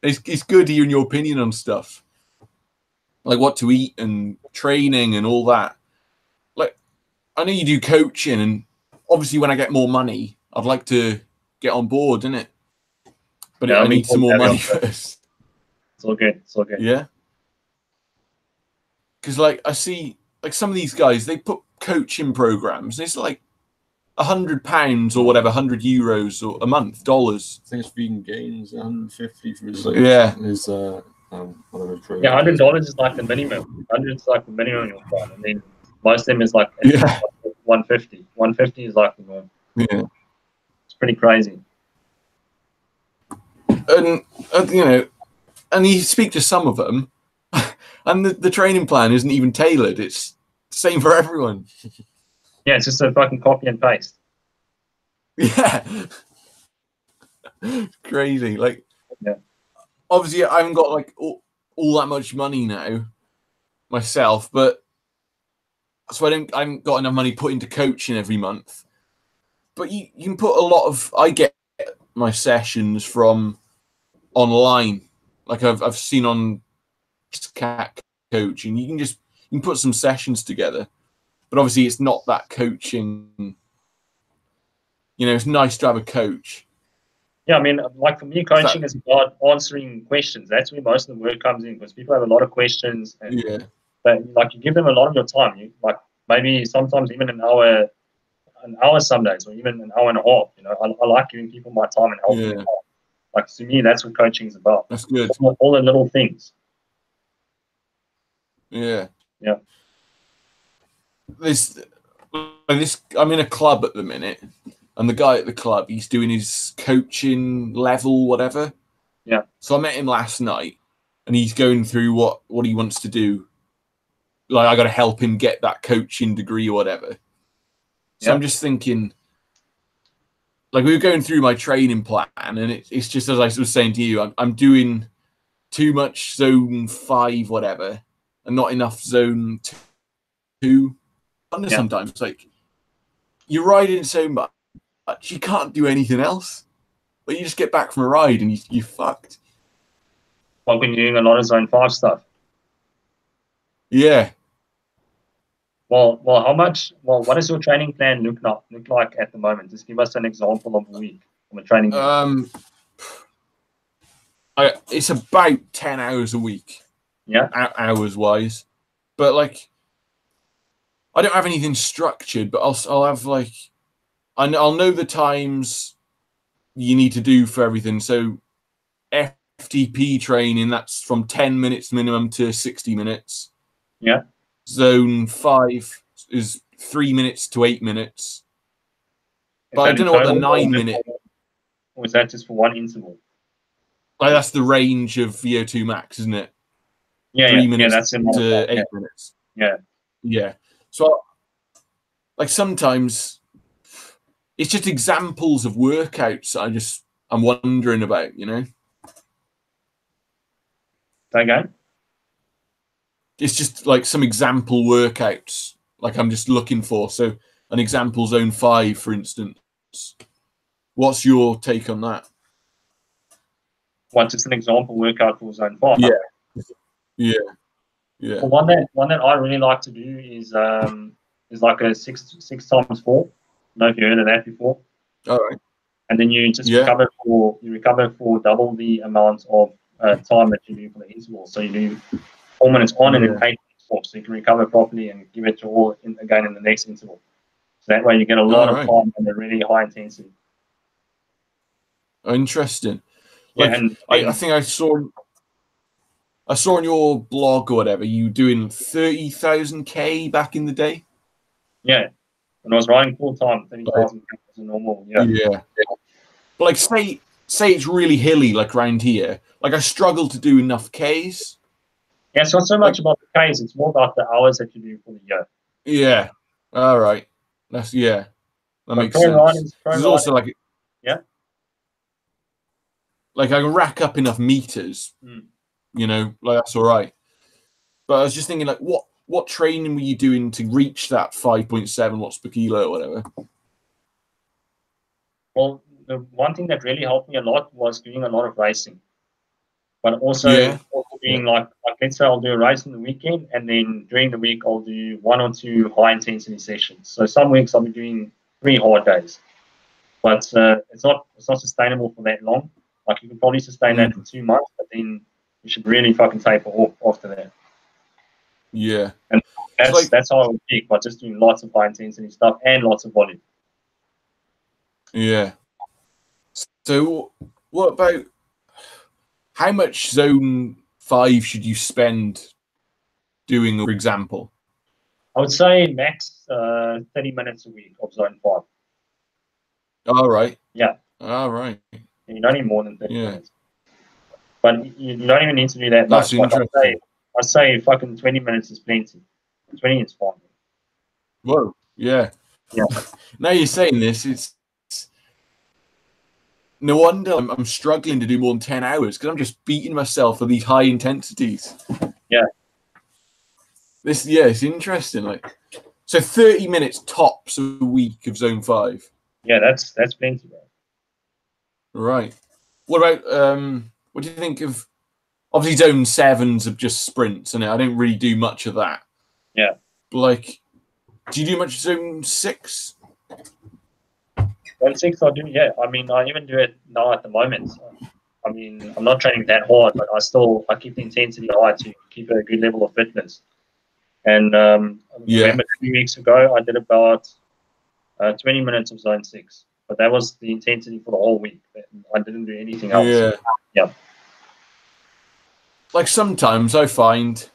It's good hearing your opinion on stuff. Like what to eat and training and all that. Like, I know you do coaching, and obviously when I get more money, I'd like to get on board, innit? But I need some more money first. It's all good. Yeah. Because I see some of these guys, they put coaching programs, and it's like £100 or whatever, €100 or a month, dollars. I think it's vegan gains, 150 for his whatever. Yeah, $100 is like the minimum. 100 is like the minimum you'll find, and then most of them is like 150. 150 is like the norm. Yeah, it's pretty crazy. And you know, and you speak to some of them, and the training plan isn't even tailored. It's the same for everyone. Yeah, it's just a fucking copy and paste. Yeah. Crazy. Like, yeah. Obviously, I haven't got like all that much money now myself, but so I haven't got enough money put into coaching every month. But you can put a lot of. I get my sessions from online, like I've seen on Cat Coaching. You can put some sessions together, but obviously it's not that coaching. You know, it's nice to have a coach. Yeah, I mean, like for me, coaching is about answering questions. That's where most of the work comes in, because people have a lot of questions, and like you give them a lot of your time. You like maybe sometimes even an hour some days, or even an hour and a half. You know, I like giving people my time and helping them. Like to me, that's what coaching is about. That's good. It's all the little things. Yeah. Yeah. I'm in a club at the minute, and the guy at the club, he's doing his coaching level, whatever. Yeah. So I met him last night, and he's going through what he wants to do. Like, I got to help him get that coaching degree or whatever. So I'm just thinking, like, we were going through my training plan, and it's just as I was saying to you, I'm doing too much zone 5, whatever, and not enough zone 2. Sometimes it's like you're riding so much, you can't do anything else. Like, you just get back from a ride and you're fucked. Like when you're doing a lot of zone 5 stuff. Yeah. Well, what does your training plan look like at the moment? Just give us an example of a week from a training plan. It's about 10 hours a week. Yeah. Hours wise. But like, I don't have anything structured, but I'll have like, I'll know the times you need to do for everything. So FTP training, that's from 10 minutes minimum to 60 minutes. Yeah. Zone 5 is 3 minutes to 8 minutes. But I don't know what the 9 minute. Or is that just for one interval? Like, that's the range of VO2 max, isn't it? Yeah, 3 minutes that's to 8 minutes. Yeah. Yeah. So, like, sometimes it's just examples of workouts I'm wondering about, you know? Okay. It's just like some example workouts, like I'm just looking for. So an example zone 5, for instance. What's your take on that? What's just an example workout for zone 5? Yeah. Well, one that I really like to do is like a 6 times 4. I don't know if you heard of that before. All right. And then you just recover for double the amount of time that you do for the interval. So you do 4 minutes on and then 8 minutes off, so you can recover properly and give it your all again in the next interval. So that way you get a lot of time and a really high intensity. Interesting. Like, and I think I saw on your blog or whatever, you doing 30,000 K back in the day. Yeah, when I was riding full time, 30,000 K was a normal. Yeah. But like, say it's really hilly, like around here. Like, I struggle to do enough Ks. Yeah, it's not so much about the Ks; it's more about the hours that you do for the year. Yeah. All right. That makes sense. There's also like, like I can rack up enough meters. You know, like that's all right. But I was just thinking, like, what training were you doing to reach that 5.7 watts per kilo or whatever? Well, the one thing that really helped me a lot was doing a lot of racing, but also being like let's say I'll do a race on the weekend, and then during the week I'll do 1 or 2 high intensity sessions. So some weeks I'll be doing 3 hard days, but it's not sustainable for that long. Like, you can probably sustain that for 2 months, but then you should really fucking taper off after that. Yeah. And that's how I would peak, by just doing lots of high intensity stuff and lots of volume. Yeah. So, what about how much Zone 5 should you spend doing, for example? I would say max 30 minutes a week of Zone 5. All right. Yeah. All right. You don't need more than 30 Yeah. minutes. But you don't even need to do that That's much. Like interesting. I'd say fucking 20 minutes is plenty. 20 is fine. Whoa. Yeah. Yeah. Now you're saying this, it's no wonder I'm struggling to do more than 10 hours because I'm just beating myself for these high intensities. Yeah. It's interesting. Like, so 30 minutes tops a week of Zone 5. Yeah, that's plenty, bro. Right. What about what do you think of obviously Zone 7s of just sprints, and I don't really do much of that. Yeah. But like, do you do much Zone 6? Zone 6 I do, yeah. I mean, I even do it now at the moment. I mean, I'm not training that hard, but I keep the intensity high to keep a good level of fitness. And remember 2 weeks ago, I did about 20 minutes of Zone 6. But that was the intensity for the whole week. I didn't do anything else. Yeah. Yeah. Like sometimes I find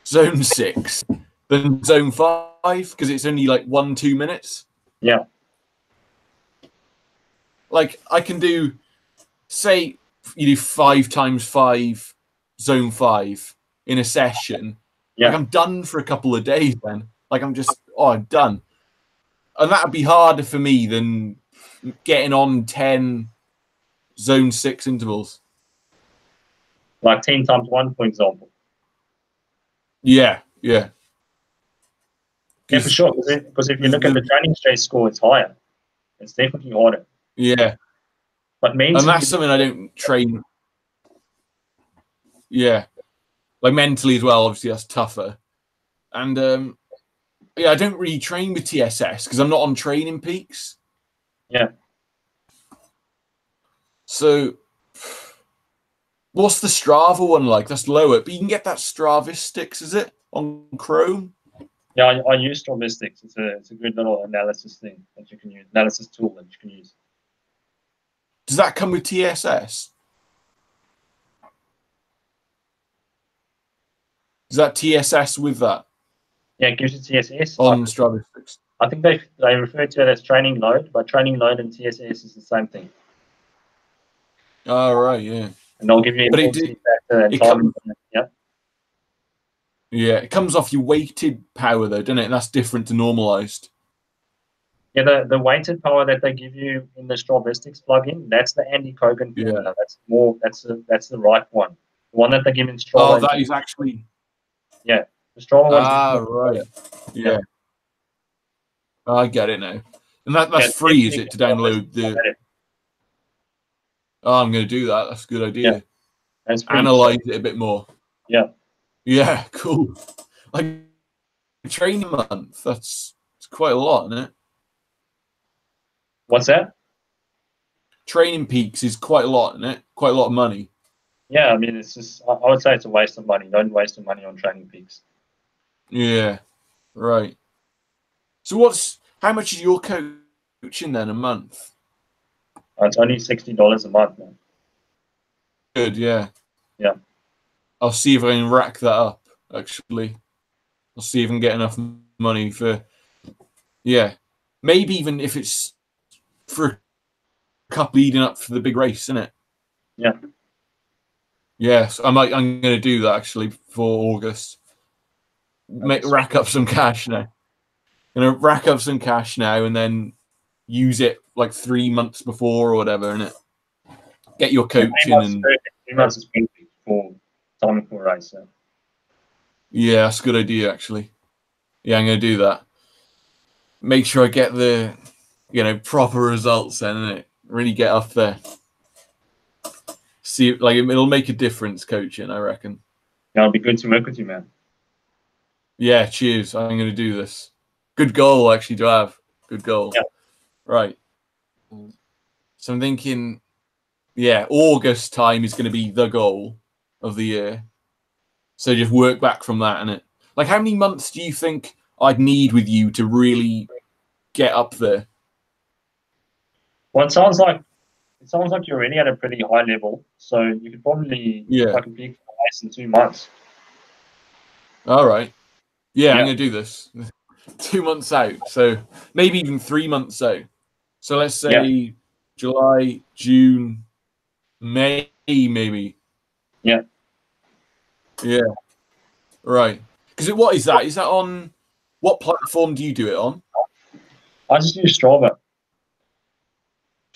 Zone 6 than Zone 5 because it's only like 1-2 minutes. Yeah. Like I can do, say, you do 5 times 5 Zone 5 in a session. Yeah. Like I'm done for a couple of days then. Like I'm done. And that would be harder for me than getting on 10 Zone 6 intervals. Like 10 times 1, for example. Yeah, yeah. Yeah, for sure. Because if you look at the training stress score, it's higher. It's definitely harder. Yeah. But mentally, and that's something I don't train. Yeah. Like mentally as well, obviously that's tougher. And yeah, I don't really train with TSS because I'm not on Training Peaks. Yeah. So what's the Strava one like? That's lower, but you can get that Stravistics, is it? On Chrome? Yeah, I use Stravistics. It's a good little analysis thing that you can use, analysis tool that you can use. Does that come with TSS? Is that TSS with that? Yeah, it gives you TSS. On Stravistics. I think they refer to it as training load, but training load and TSS is the same thing. Oh, right, yeah. And they'll give you intensity factor and time. Yeah. Yeah, it comes off your weighted power though, doesn't it? And that's different to normalized. Yeah, the weighted power that they give you in the Stravistics plugin, that's the Andy Kogan formula. Yeah. That's the right one. The one that they give in Strava. Oh, that is actually. Yeah, the Strava one's. Ah, right. Yeah. I get it now. And that's free, is it, to download the? Oh, I'm going to do that. That's a good idea. Yeah. Analyze it a bit more. Yeah. Yeah, cool. Like training month, it's quite a lot, isn't it? What's that? Training Peaks is quite a lot, isn't it? Quite a lot of money. Yeah, I mean, it's just, I would say it's a waste of money. Don't waste your money on Training Peaks. Yeah, right. So how much is your coaching then a month? It's only $60 a month, man. Good, yeah. Yeah. I'll see if I can rack that up, actually. I'll see if I can get enough money for, yeah. Maybe even if it's for a couple leading up for the big race, isn't it? Yeah. Yes, I'm going to do that actually for August. Rack up some cash now. Gonna rack up some cash now and then use it like 3 months before or whatever, innit? Get your coaching and 3 months is perfect for timing for a race. So. Yeah, that's a good idea actually. Yeah, I'm gonna do that. Make sure I get the proper results then, innit? Really get up there. See, like it'll make a difference coaching, I reckon. Yeah, it'll be good to work with you, man. Yeah, cheers. I'm gonna do this. Good goal actually to have. Good goal. Yeah. Right. So I'm thinking, yeah, August time is going to be the goal of the year. So just work back from that, innit? Like, how many months do you think I'd need with you to really get up there? Well, it sounds like you're already at a pretty high level, so you could probably like peak for race in 2 months. All right. Yeah, I'm gonna do this 2 months out, so maybe even 3 months out. So let's say July, June, May, maybe. Yeah. Yeah. Right. Because what is that? Is that on what platform do you do it on? I just use Strava.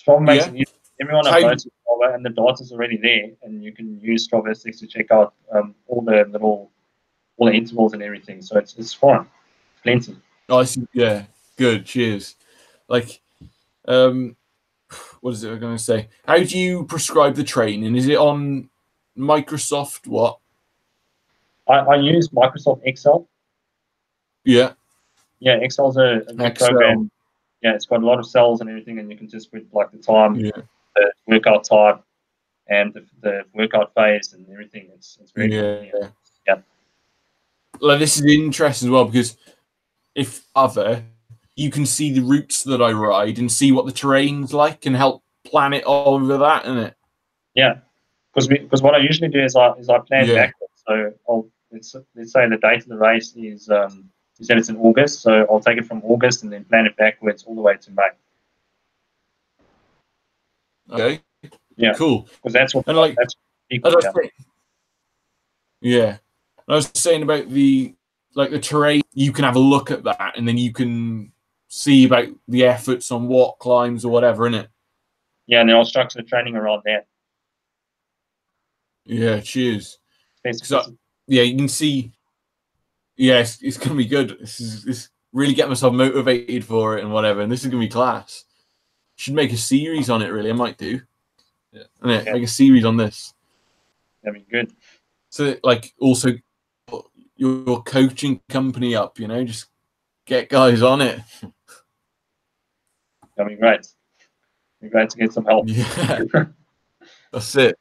Strava makes it easy. Everyone uploads to Strava, and the data's already there, and you can use Strava to check out all the intervals and everything. So it's fine. Plenty. Oh, I see. Yeah. Good. Cheers. Like, what is it I'm going to say? How do you prescribe the training? Is it on Microsoft? What? I use Microsoft Excel. Yeah. Yeah, Excel's a good program. Yeah, it's got a lot of cells and everything, and you can just put like the time, the workout type, and the workout phase and everything. It's very convenient. Yeah. Like, this is interesting as well, because if you can see the routes that I ride and see what the terrain's like and help plan it over that, isn't it? Yeah, because what I usually do is I plan backwards. So let's say the date of the race is you said it's in August, so I'll take it from August and then plan it backwards all the way to May. Okay. Yeah. Cool. Because that's what people, yeah. I was saying about the terrain. You can have a look at that, and then you can see about the efforts on what climbs or whatever, innit? Yeah, and then I'll structure the training around that. Yeah, cheers. Yeah, you can see. Yeah, it's gonna be good. This really get myself motivated for it and whatever, and this is gonna be class. Should make a series on it. Really, I might do. Yeah, make a series on this. That'd be good. So, like, also your coaching company up, just get guys on it. That'd be great. It'd be great to get some help. Yeah, that's it.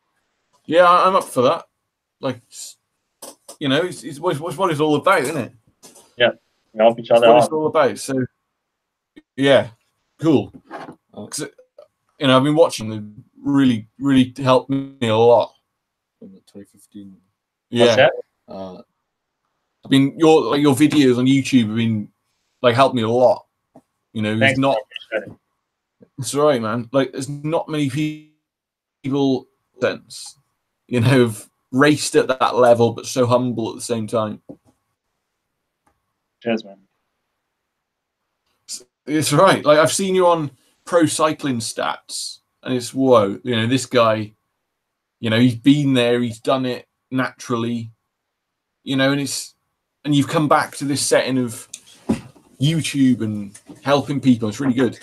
Yeah, I'm up for that. Like, it's what it's all about, isn't it? Yeah, we help each other out. What it's all about. So, yeah, cool. I've been watching them really, really helped me a lot. From 2015. Yeah. I mean, your videos on YouTube have been helped me a lot. Thanks, it's not. It's right, man. Like, there's not many people have raced at that level, but so humble at the same time. Cheers, man. It's right. Like, I've seen you on Pro Cycling Stats, and it's whoa. This guy. He's been there. He's done it naturally. And you've come back to this setting of YouTube and helping people. It's really good.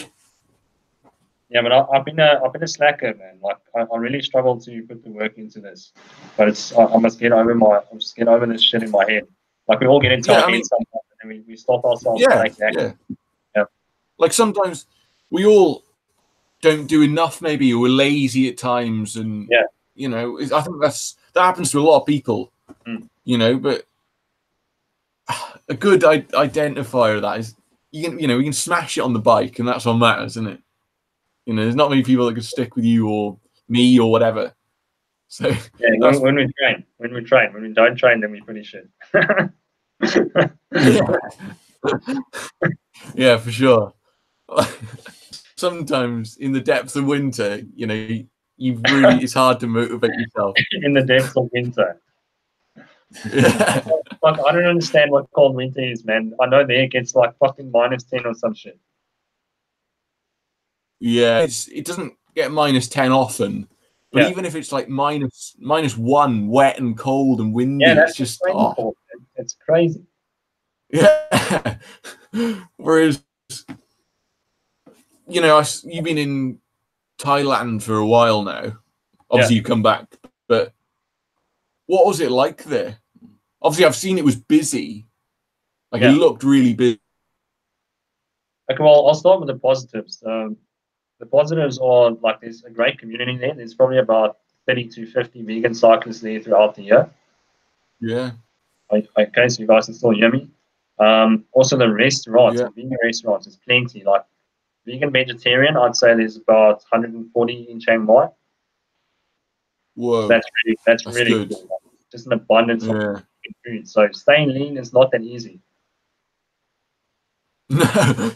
Yeah, but I've been a slacker, man. Like, I really struggle to put the work into this, but I must get over this shit in my head. Like, we all get into our heads sometimes, and we stop ourselves. Yeah. Like, sometimes we all don't do enough. Maybe we're lazy at times, and I think that happens to a lot of people. But a good identifier of that is we can smash it on the bike, and that's what matters, isn't it? There's not many people that can stick with you or me or whatever. So when we train, when we don't train, then we finish it. Yeah, for sure. Sometimes in the depths of winter, it's hard to motivate yourself. In the depths of winter. Yeah. Like, I don't understand what cold winter is, man. I know there it gets like fucking -10 or some shit. Yeah, it doesn't get -10 often, but even if it's like -1, wet and cold and windy, it's just cold, it's crazy. Yeah. Whereas, you've been in Thailand for a while now. Obviously, you come back, but what was it like there? Obviously, I've seen it was busy. Like, it looked really busy. Okay, well, I'll start with the positives. The positives are, like, there's a great community there. There's probably about 30 to 50 vegan cyclists there throughout the year. Yeah. Okay, so you guys can still hear me. Also, the restaurants, the vegan restaurants, there's plenty. Like, vegan vegetarian, I'd say there's about 140 in Chiang Mai. Whoa, That's really good. cool. Just an abundance of Yeah. food. So staying lean is not that easy. No,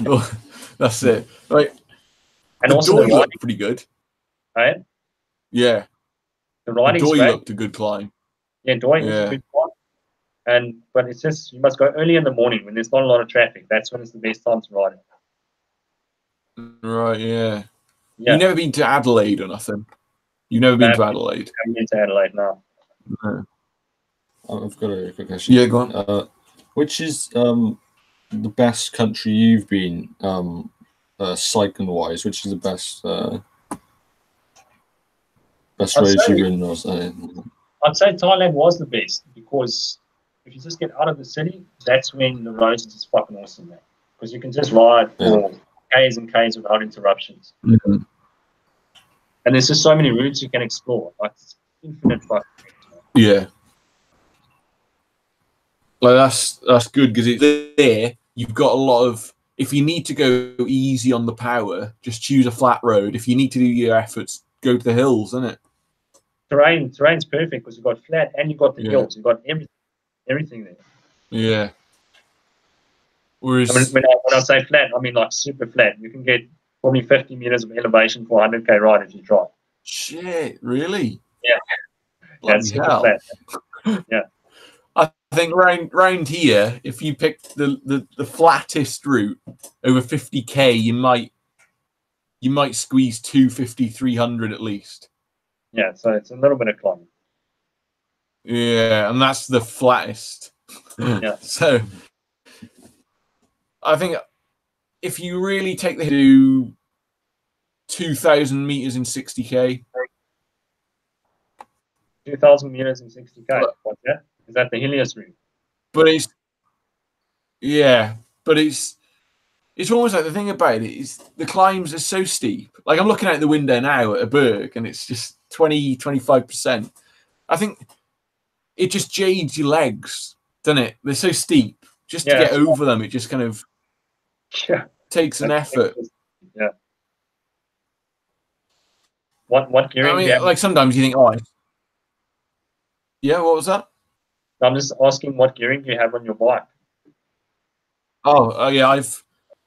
well, that's it. Like, And the also Doi the riding, looked pretty good. right? Yeah, The the riding's Doi great. looked a good climb. Yeah, Doi is a Yeah. good one. But it's just you must go early in the morning when there's not a lot of traffic. That's when it's the best time to ride it. Right, yeah. Yeah. You've never been to Adelaide or nothing? You've never been to Adelaide? I'm going to Adelaide now. No. I've got a quick question. Yeah, go on. Which is the best country you've been cycling wise? Which is the best race you've been? I'd say Thailand was the best because if you just get out of the city, that's when the roads are just fucking awesome, man. Because you can just ride for Ks and Ks without interruptions. Mm-hmm. And there's just so many routes you can explore. Like, it's infinite fucking routes, man. Yeah. Like, that's good because it's there. You've got a lot of. If you need to go easy on the power, just choose a flat road. If you need to do your efforts, go to the hills, isn't it? Terrain's perfect because you've got flat and you've got the hills. You've got everything there. Yeah. Whereas, I mean, when I say flat, I mean like super flat. You can get probably 50 meters of elevation for 100k ride if you try. shit, really? Yeah. Bloody super hell. flat. Yeah. I think round here, if you pick the flattest route over 50k, you might squeeze 250, 300 at least. Yeah, so it's a little bit of climbing. Yeah, and that's the flattest. Yeah. So I think if you really take the to 2,000 meters in 60k. 2,000 meters in 60k. What's that? Is that the Helios route? But it's almost like the thing about it is the climbs are so steep. Like I'm looking out the window now at a berg and it's just 20, 25%. I think it just jades your legs, doesn't it? They're so steep. Just to get over them, it just kind of takes an effort. Yeah. What gearing do you have? Like sometimes you think, oh, yeah, what was that? I'm just asking what gearing do you have on your bike? Oh yeah,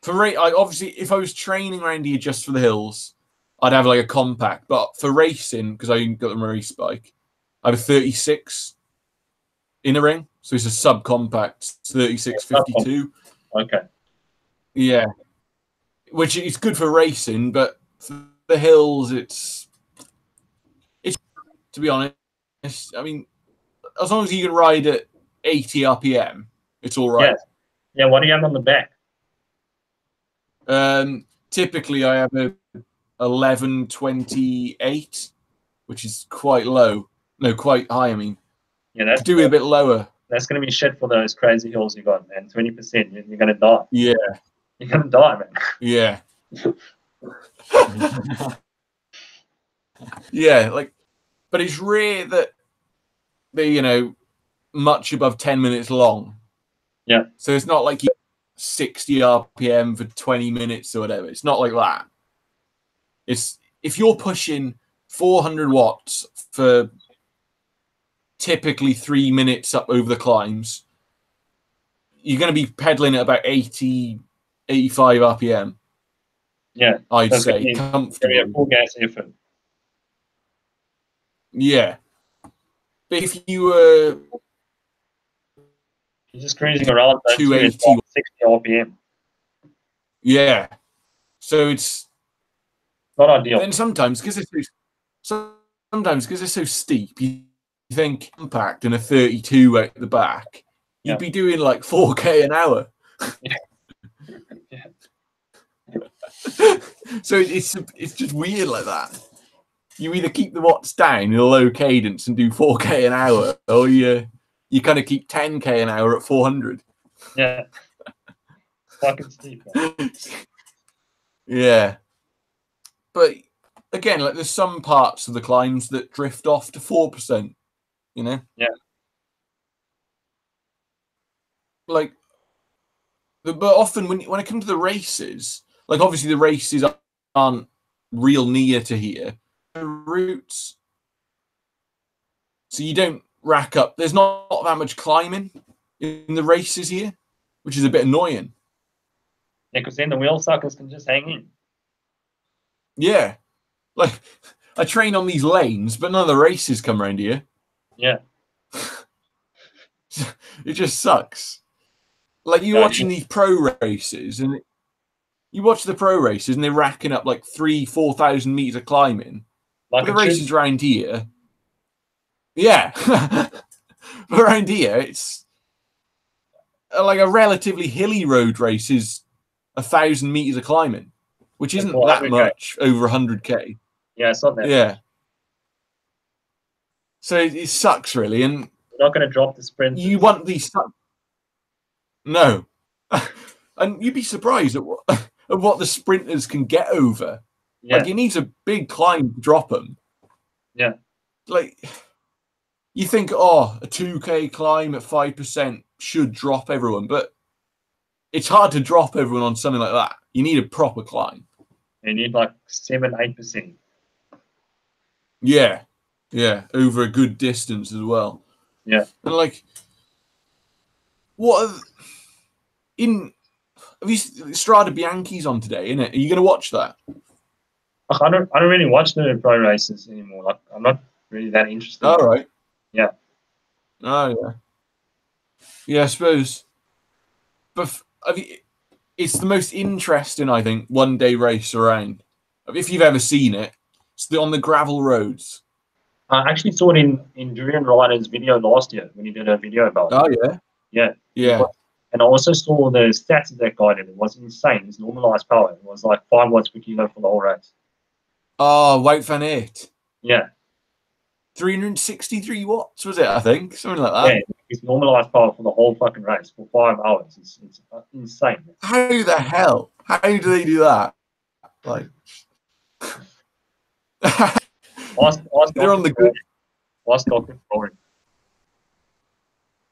obviously if I was training around here just for the hills, I'd have like a compact. But for racing, because I got a race bike, I have a 36 inner ring, so it's a subcompact 3652. Okay. Yeah, which is good for racing, but for the hills, it's to be honest. I mean, as long as you can ride at 80 RPM, it's all right. Yeah. What do you have on the back? Typically, I have a 1128, which is quite low. No, quite high. I mean, that's do it a bit lower. That's going to be shit for those crazy hills you got, man. 20%, you're going to die. Yeah, you're going to die, man. Yeah. Yeah, like, but it's rare that they're much above 10 minutes long. Yeah. So it's not like you 60 RPM for 20 minutes or whatever. It's not like that. It's if you're pushing 400 watts for typically 3 minutes up over the climbs, you're going to be pedaling at about 80, 85 RPM. Yeah. I'd say comfortably. A full gas effort. Yeah. But if you were you're just cruising around 280, 60 RPM. Yeah. So it's not ideal. Then sometimes because it's so steep, you think compact and a 32 at the back, you'd be doing like 4k an hour. Yeah. So it's just weird like that. You either keep the watts down in a low cadence and do 4k an hour, or you kind of keep 10k an hour at 400. Yeah. Fucking steep. Man. Yeah. But again, like there's some parts of the climbs that drift off to 4%, Yeah. Like, but often when it comes to the races, like obviously the races aren't real near to here. Routes, so you don't rack up. There's not that much climbing in the races here, which is a bit annoying. Yeah, because then the wheel suckers can just hang in. Yeah, like I train on these lanes, but none of the races come around here. Yeah. It just sucks. Like you're watching these pro races, and you watch the pro races, and they're racking up like 3,000-4,000 meters of climbing. Like but the races around here, yeah, but around here it's like a relatively hilly road race is 1,000 meters of climbing, which isn't that much over 100k. Yeah, it's not that. Yeah. So it sucks really, and you're not going to drop the sprint. You want these? No, and you'd be surprised at what the sprinters can get over. Yeah. Like it needs a big climb to drop them. Yeah. Like you think, oh, a 2k climb at 5% should drop everyone, but it's hard to drop everyone on something like that. You need a proper climb. You need like 7-8%. Yeah, yeah, over a good distance as well. Yeah, and like, what? Have you Strada Bianchi's on today? Innit? Are you going to watch that? I don't really watch the pro races anymore. Like, I'm not really that interested. All right. Yeah. Oh yeah. Yeah, I suppose. But it's the most interesting, I think, one-day race around. If you've ever seen it, it's on the gravel roads. I actually saw it in Julian Ryder's video last year when he did a video about it. Oh yeah. Yeah. Yeah. And I also saw the stats that guy did. It was insane. His normalized power. It was like 5 watts per kilo for the whole race. Oh, Wout van Aert. Yeah. 363 watts, was it? I think. Something like that. Yeah, his normalized power for the whole fucking race for 5 hours. It's insane. How the hell? How do they do that? Like, they're on the good. Last Dr. Boring.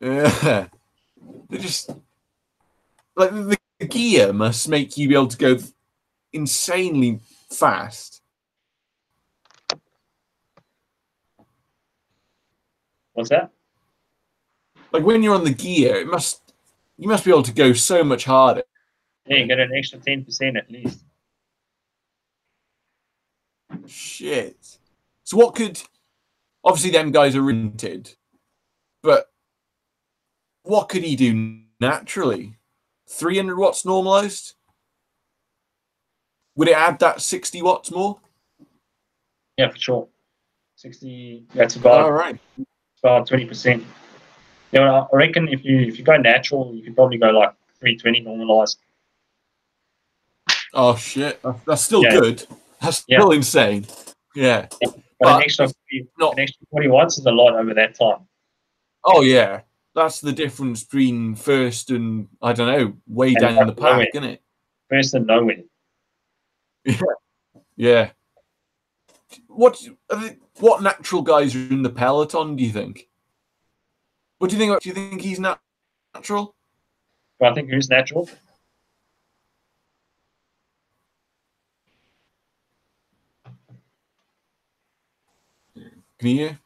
Yeah. They just like the gear must make you be able to go insanely fast. What's that? Like when you're on the gear, you must be able to go so much harder. Yeah, you get an extra 10% at least. Shit. So what could obviously them guys are rented, but what could he do naturally? 300 watts normalized? Would it add that 60 watts more? Yeah, for sure. 60. That's about. All right. About 20%. Yeah, I reckon if you go natural, you could probably go like 320 normalized. Oh shit, that's still good. That's still insane. Yeah. But an extra 40 watts is a lot over that time. Oh yeah, that's the difference between first and I don't know, way and down in the pack, isn't it? First and nowhere. Yeah. Yeah. What natural guys are in the peloton? Do you think? What do you think? Do you think he's natural? I think who's natural? Can you hear?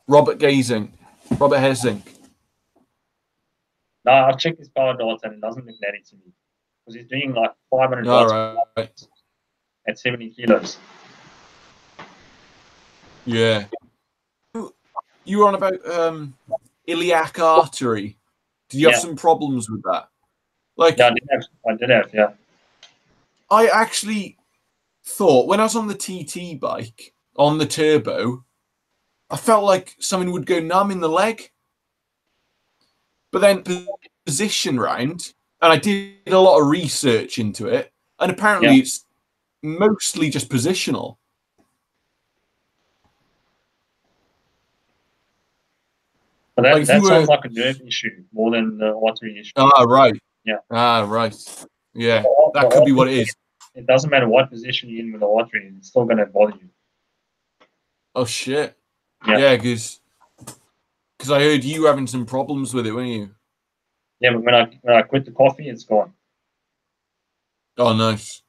Robert Hesink. No, I've checked his power data and it doesn't look that to me. Because he's doing like 500 watts at 70 kilos. Yeah. You were on about iliac artery. Did you have some problems with that? Like, yeah, I did have, yeah. I actually thought when I was on the TT bike, on the turbo, I felt like something would go numb in the leg. But then position round, and I did a lot of research into it, and apparently it's mostly just positional. But that sounds like a nerve issue more than the artery issue. Ah, right. Yeah. Ah, right. Yeah, that could be what it is. It doesn't matter what position you're in with the artery, it's still going to bother you. Oh, shit. Yeah, because I heard you were having some problems with it, weren't you? Yeah, but when I quit the coffee, it's gone. Oh, nice.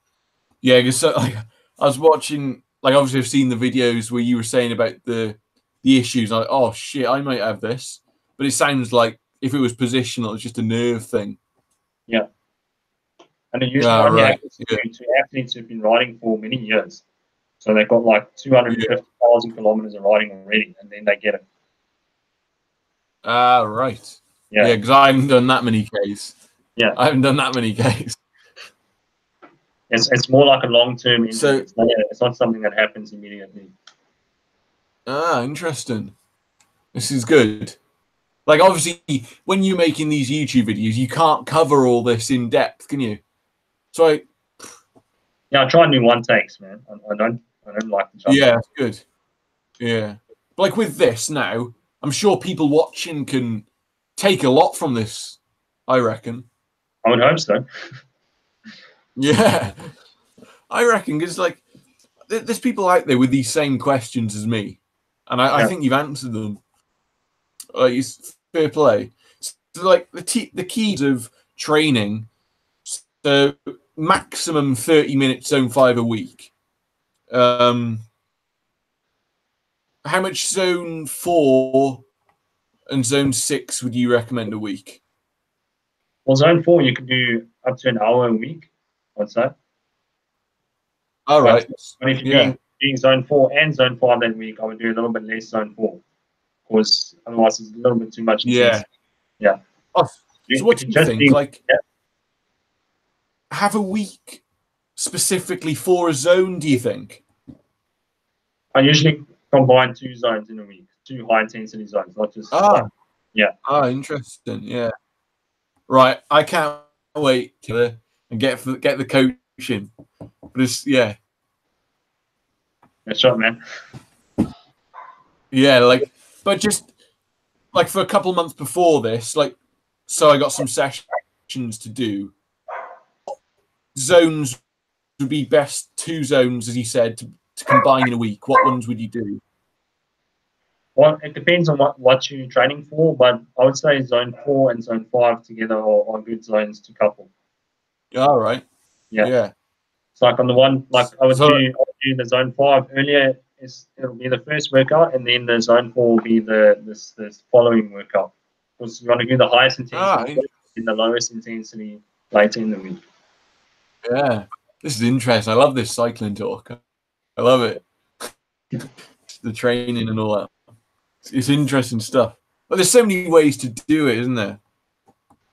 Yeah, because like, I was watching, like obviously I've seen the videos where you were saying about the issues. Like, oh shit, I might have this, but it sounds like if it was positional, it's just a nerve thing. Yeah. And it usually only happens to athletes who've been riding for many years. So they've got like 250,000 kilometers of riding already, and then they get it. Ah, right. Yeah. Yeah, because I haven't done that many Ks. Yeah. I haven't done that many Ks. It's more like a long-term injury. So, it's not something that happens immediately. Ah, interesting. This is good. Like, obviously, when you're making these YouTube videos, you can't cover all this in depth, can you? So, I try and do one takes, man. I don't like to jump. Yeah, that's good. Yeah. But like with this now, I'm sure people watching can take a lot from this, I reckon. I would hope so. Yeah. I reckon, because, like, there's people out there with these same questions as me, and I think you've answered them. It's fair play. So, like, the keys of training, so maximum 30 minutes zone 5 a week. How much zone 4 and zone 6 would you recommend a week? Well, zone 4, you can do up to an hour a week. What's that? All right. But if you're doing zone 4 and zone 5 that week, I would do a little bit less zone 4, because otherwise it's a little bit too much. Yeah. Oh, so what do you think? Like, have a week specifically for a zone, do you think? I usually combine 2 zones in a week, 2 high intensity zones, not just interesting. Yeah. Right. I can't wait to get the coaching. But it's That's right, man. Yeah, like, but just like for a couple months before this, like, so I got some sessions to do. Zones would be best, 2 zones, as you said, to combine in a week. What ones would you do? Well, it depends on what you're training for, but I would say zone 4 and zone 5 together are good zones to couple. All right. Yeah. It's like on the one, like I would do the zone 5 earlier. It'll be the first workout, and then the zone 4 will be this following workout. Because you want to do the highest intensity and the lowest intensity later in the week. Yeah, this is interesting. I love this cycling talk. I love it. The training and all that. It's interesting stuff. But there's so many ways to do it, isn't there?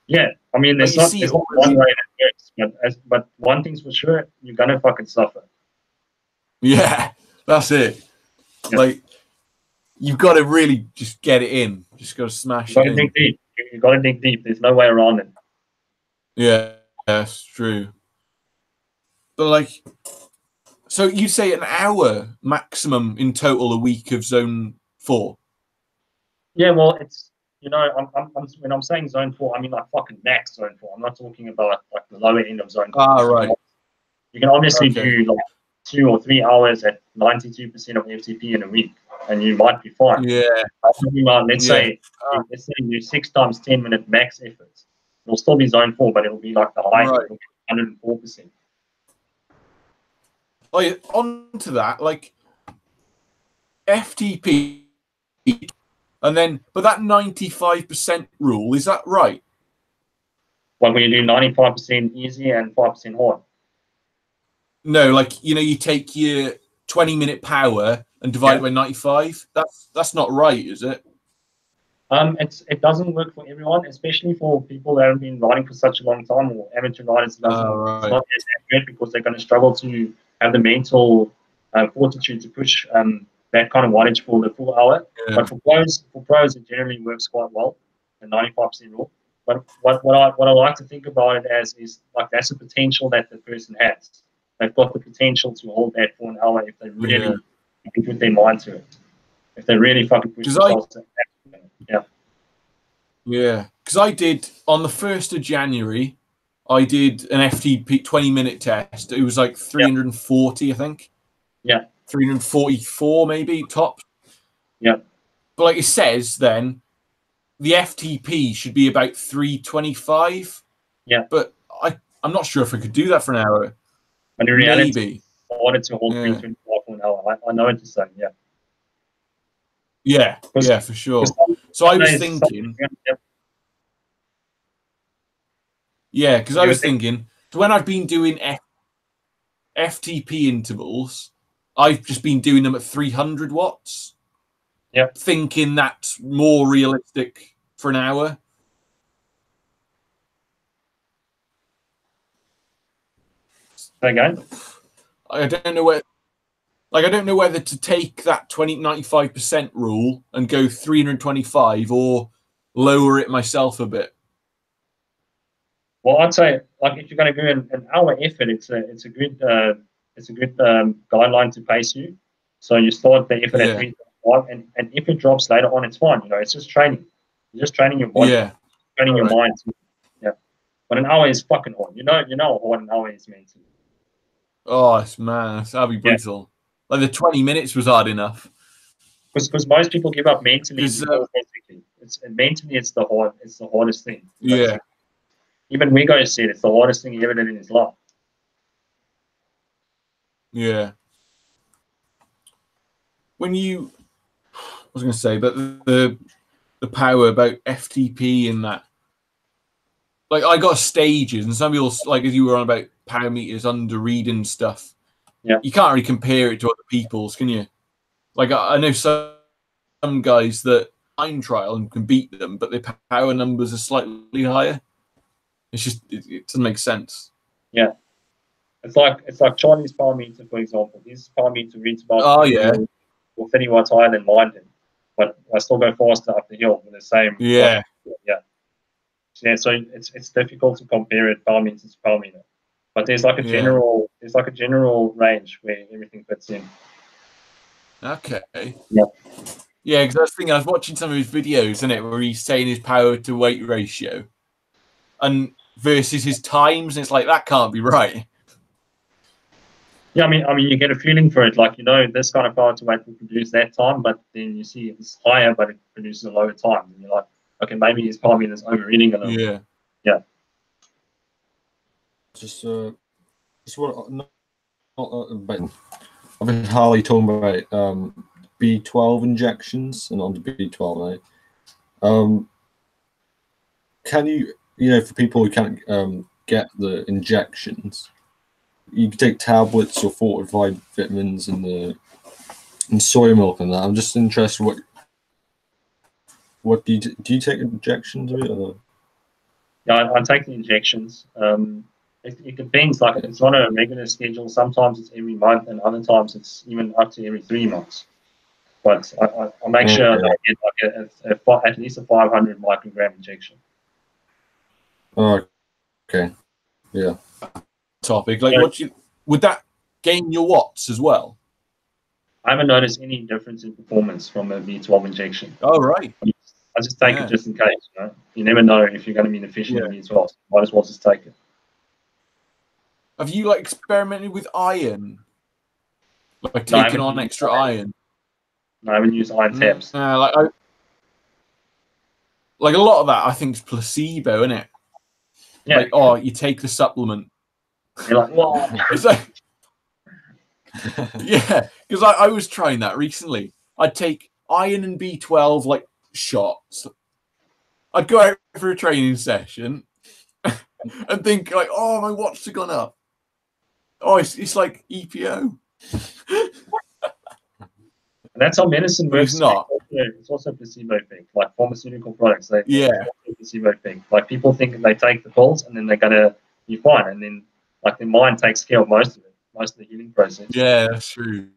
Yeah, I mean, there's not one way that works, but one thing's for sure, you're gonna fucking suffer. Yeah, that's it. Yeah. Like, you've got to really just get it in. Just got to smash it in. Dig deep. You've got to dig deep. There's no way around it. Yeah, that's true. But like, so you say an hour maximum in total a week of zone 4? Yeah, well, it's, when I'm saying zone 4, I mean like fucking max zone 4. I'm not talking about like the lower end of zone 4. Ah, right. You can obviously do like 2 or 3 hours at 92% of FTP in a week, and you might be fine. Yeah. Let's say you do 6 times 10-minute max efforts. It'll still be zone 4, but it'll be like the high 104%. Oh, yeah, on to that, like FTP, and then, but that 95% rule, is that right? Well, when you do 95% easy and 5% hard. No, like, you take your 20-minute power and divide it by 95. That's not right, is it? It doesn't work for everyone, especially for people that have been riding for such a long time, or amateur riders. It's not as good, because they're going to struggle to have the mental fortitude to push that kind of wattage for the full hour. Yeah. But for pros, it generally works quite well, the 95% rule. But what I like to think about it as is like that's a potential that the person has. They've got the potential to hold that for an hour if they really put their mind to it. If they really fucking push themselves. Yeah, because I did on the 1st of January, I did an FTP 20-minute test. It was like 340, I think. Yeah. 344 maybe top. Yeah. But like it says, then the FTP should be about 325. Yeah. But I'm not sure if I could do that for an hour. And in reality, Maybe. I wanted to hold Yeah. 325 for an hour. I know what you're saying, yeah. Yeah, yeah, for sure. So I was thinking, yeah, because I was thinking, when I've been doing FTP intervals, I've just been doing them at 300 watts. Yeah. Thinking that's more realistic for an hour. Again? I don't know where. Like, I don't know whether to take that 95% rule and go 325 or lower it myself a bit. Well, I'd say, like, if you're going to do an hour effort, it's a good guideline to pace you. So you start the effort at 325, and if it drops later on, it's fine. You know, it's just training. You're just training your body, training your mind. Yeah, but an hour is fucking hard. You know what an hour is meant to. Oh, it's man, that'd be brutal. Like the 20 minutes was hard enough. Because most people give up mentally before physically. Mentally, it's the hardest thing. Yeah. Even Wigo said it's the hardest thing he ever did in his life. Yeah. When you, I was going to say, but the power about FTP and that, like I got stages, and some people, like as you were on about power meters under reading stuff, yeah, you can't really compare it to other people's, can you? Like I know some guys that time trial and can beat them, but their power numbers are slightly higher. It's just it doesn't make sense. Yeah, it's like Charlie's power meter, for example. His power meter reads about 30 watts higher than mine did, but I still go faster up the hill with the same. Yeah. Yeah, so it's difficult to compare it power meter to power meter, but there's like a general range where everything fits in. Okay. Yeah. Yeah, because I was watching some of his videos, where he's saying his power to weight ratio, and versus his times, and it's like that can't be right. Yeah, I mean, you get a feeling for it, like this kind of power to weight will produce that time, but then you see it's higher, but it produces a lower time, and you're like, okay, maybe his power meter is overreading a little. Yeah. Yeah. Just what I've been Harley talking about B12 injections and on the B12, right? Can you for people who can't get the injections, you can take tablets or fortified vitamins and soy milk and that. I'm just interested what do you take injections of it? Or? Yeah, I take the injections. It depends. Like it's not a regular schedule. Sometimes it's every month, and other times it's even up to every 3 months. But I make sure that I get at least a 500 microgram injection. Oh, okay. Yeah. Topic like would that gain your watts as well? I haven't noticed any difference in performance from a B12 injection. Oh right. I just take it just in case. You never know if you're going to be inefficient in B12. Might as well just take it. Have you experimented with iron? Like taking on extra iron? No, I haven't used iron tabs. Like a lot of that I think is placebo, isn't it? Yeah. You take the supplement. You're like, whoa. It's like, yeah, because I was trying that recently. I'd take iron and B12 shots. I'd go out for a training session and think oh, my watts have gone up. Oh, it's like EPO. And that's how medicine works. It's not. It's also a placebo effect. Like pharmaceutical products, it's a placebo effect. Like people think they take the pills and then they're gonna be fine, and then the mind takes care of most of it, most of the healing process. Yeah, that's true.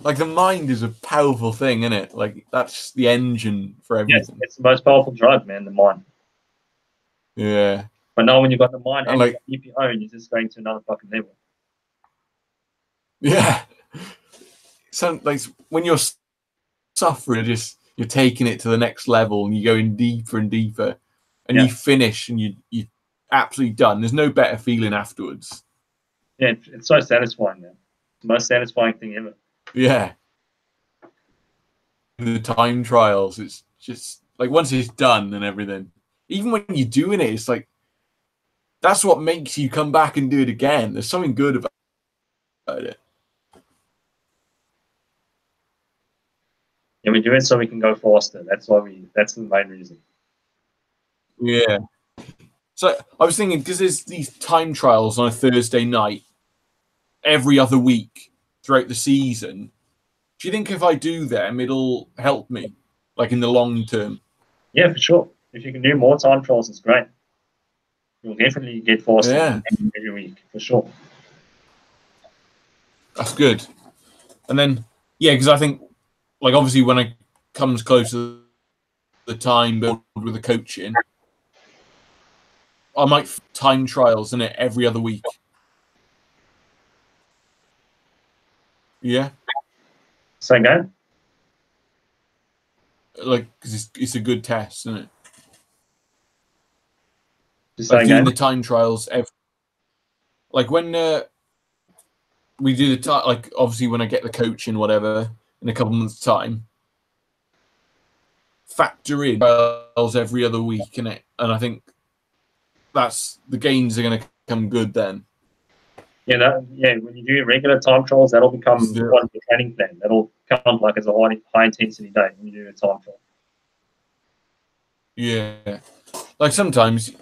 The mind is a powerful thing, isn't it? That's the engine for everything. Yeah, it's the most powerful drug, man. The mind. Yeah. But now when you've got the mind and EPO, you're just going to another fucking level. Yeah. So when you're suffering, you're taking it to the next level and you're going deeper and deeper, and you finish and you're absolutely done. There's no better feeling afterwards. Yeah, it's so satisfying, man. It's the most satisfying thing ever. Yeah. The time trials, it's just once it's done and everything. Even when you're doing it, it's that's what makes you come back and do it again. There's something good about it. Yeah, we do it so we can go faster. That's the main reason. Yeah. So I was thinking, because there's these time trials on a Thursday night every other week throughout the season. Do you think if I do them, it'll help me, like in the long term? Yeah, for sure. If you can do more time trials, it's great. You'll definitely get faster every week, for sure. That's good. And then, yeah, because I think, like, obviously when it comes close to the time build with the coaching, I might time trials in it every other week. Yeah. So again? Like, because it's a good test, isn't it? Just Like say doing again? the time trials like when we do the time, like obviously when I get the coaching, whatever, in a couple months' time, factor in trials every other week in it, and I think that's the gains are going to come good then. Yeah, when you do regular time trials, that'll become part of your training plan. That'll count like as a high intensity day when you do a time trial. Yeah. Like sometimes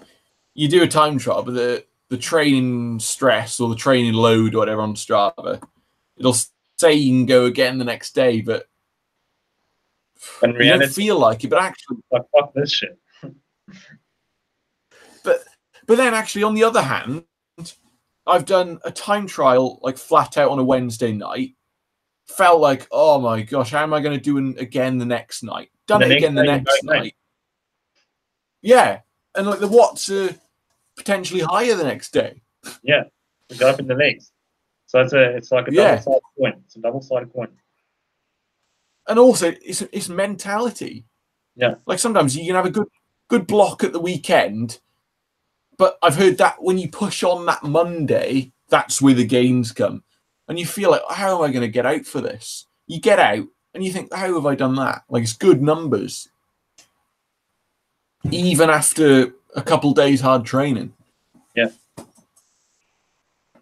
you do a time trial, but the training stress or the training load or whatever on Strava, it'll say you can go again the next day, but in reality, you don't feel like it, but actually, like, fuck this shit. But then actually, on the other hand, I've done a time trial like flat out on a Wednesday night. Felt like, oh my gosh, how am I going to do it again the next night? Done it again the next night. Yeah, and like the watts are potentially higher the next day. Yeah, to go up in the legs. So it's like a double-sided coin. It's a double-sided coin. And also, it's mentality. Yeah. Like sometimes you can have a good block at the weekend, but I've heard that when you push on that Monday, that's where the gains come. And you feel like, how am I going to get out for this? You get out and you think, how have I done that? Like it's good numbers. Even after a couple days hard training. Yeah.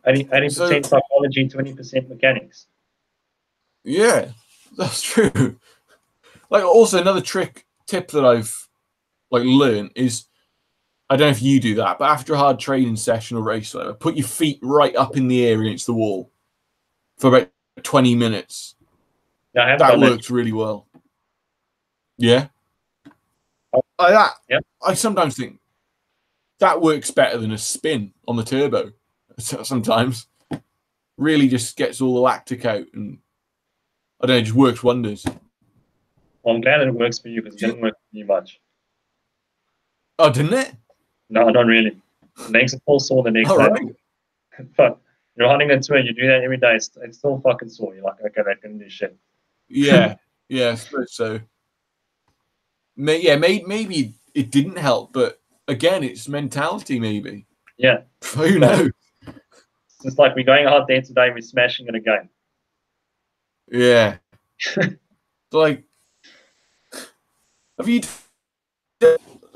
80% psychology, 20% mechanics. Yeah, that's true. Like also another tip that I've like learned is, I don't know if you do that, but after a hard training session or race, whatever, put your feet right up in the air against the wall for about 20 minutes. Yeah, that works really well. Yeah. I sometimes think that works better than a spin on the turbo. Sometimes really just gets all the lactic out and I don't know, it just works wonders. Well, I'm glad it works for you because it didn't work for me much. Oh, didn't it? No, not really. It makes it full sore the next day. Right. But you're hunting into it, you do that every day, it's still fucking sore. You're like, okay, that can do shit. Yeah, I suppose so. Maybe it didn't help, but again, it's mentality, maybe. Yeah. Who knows? It's just like we're going out there today, we're smashing it again. Yeah. Like, have you?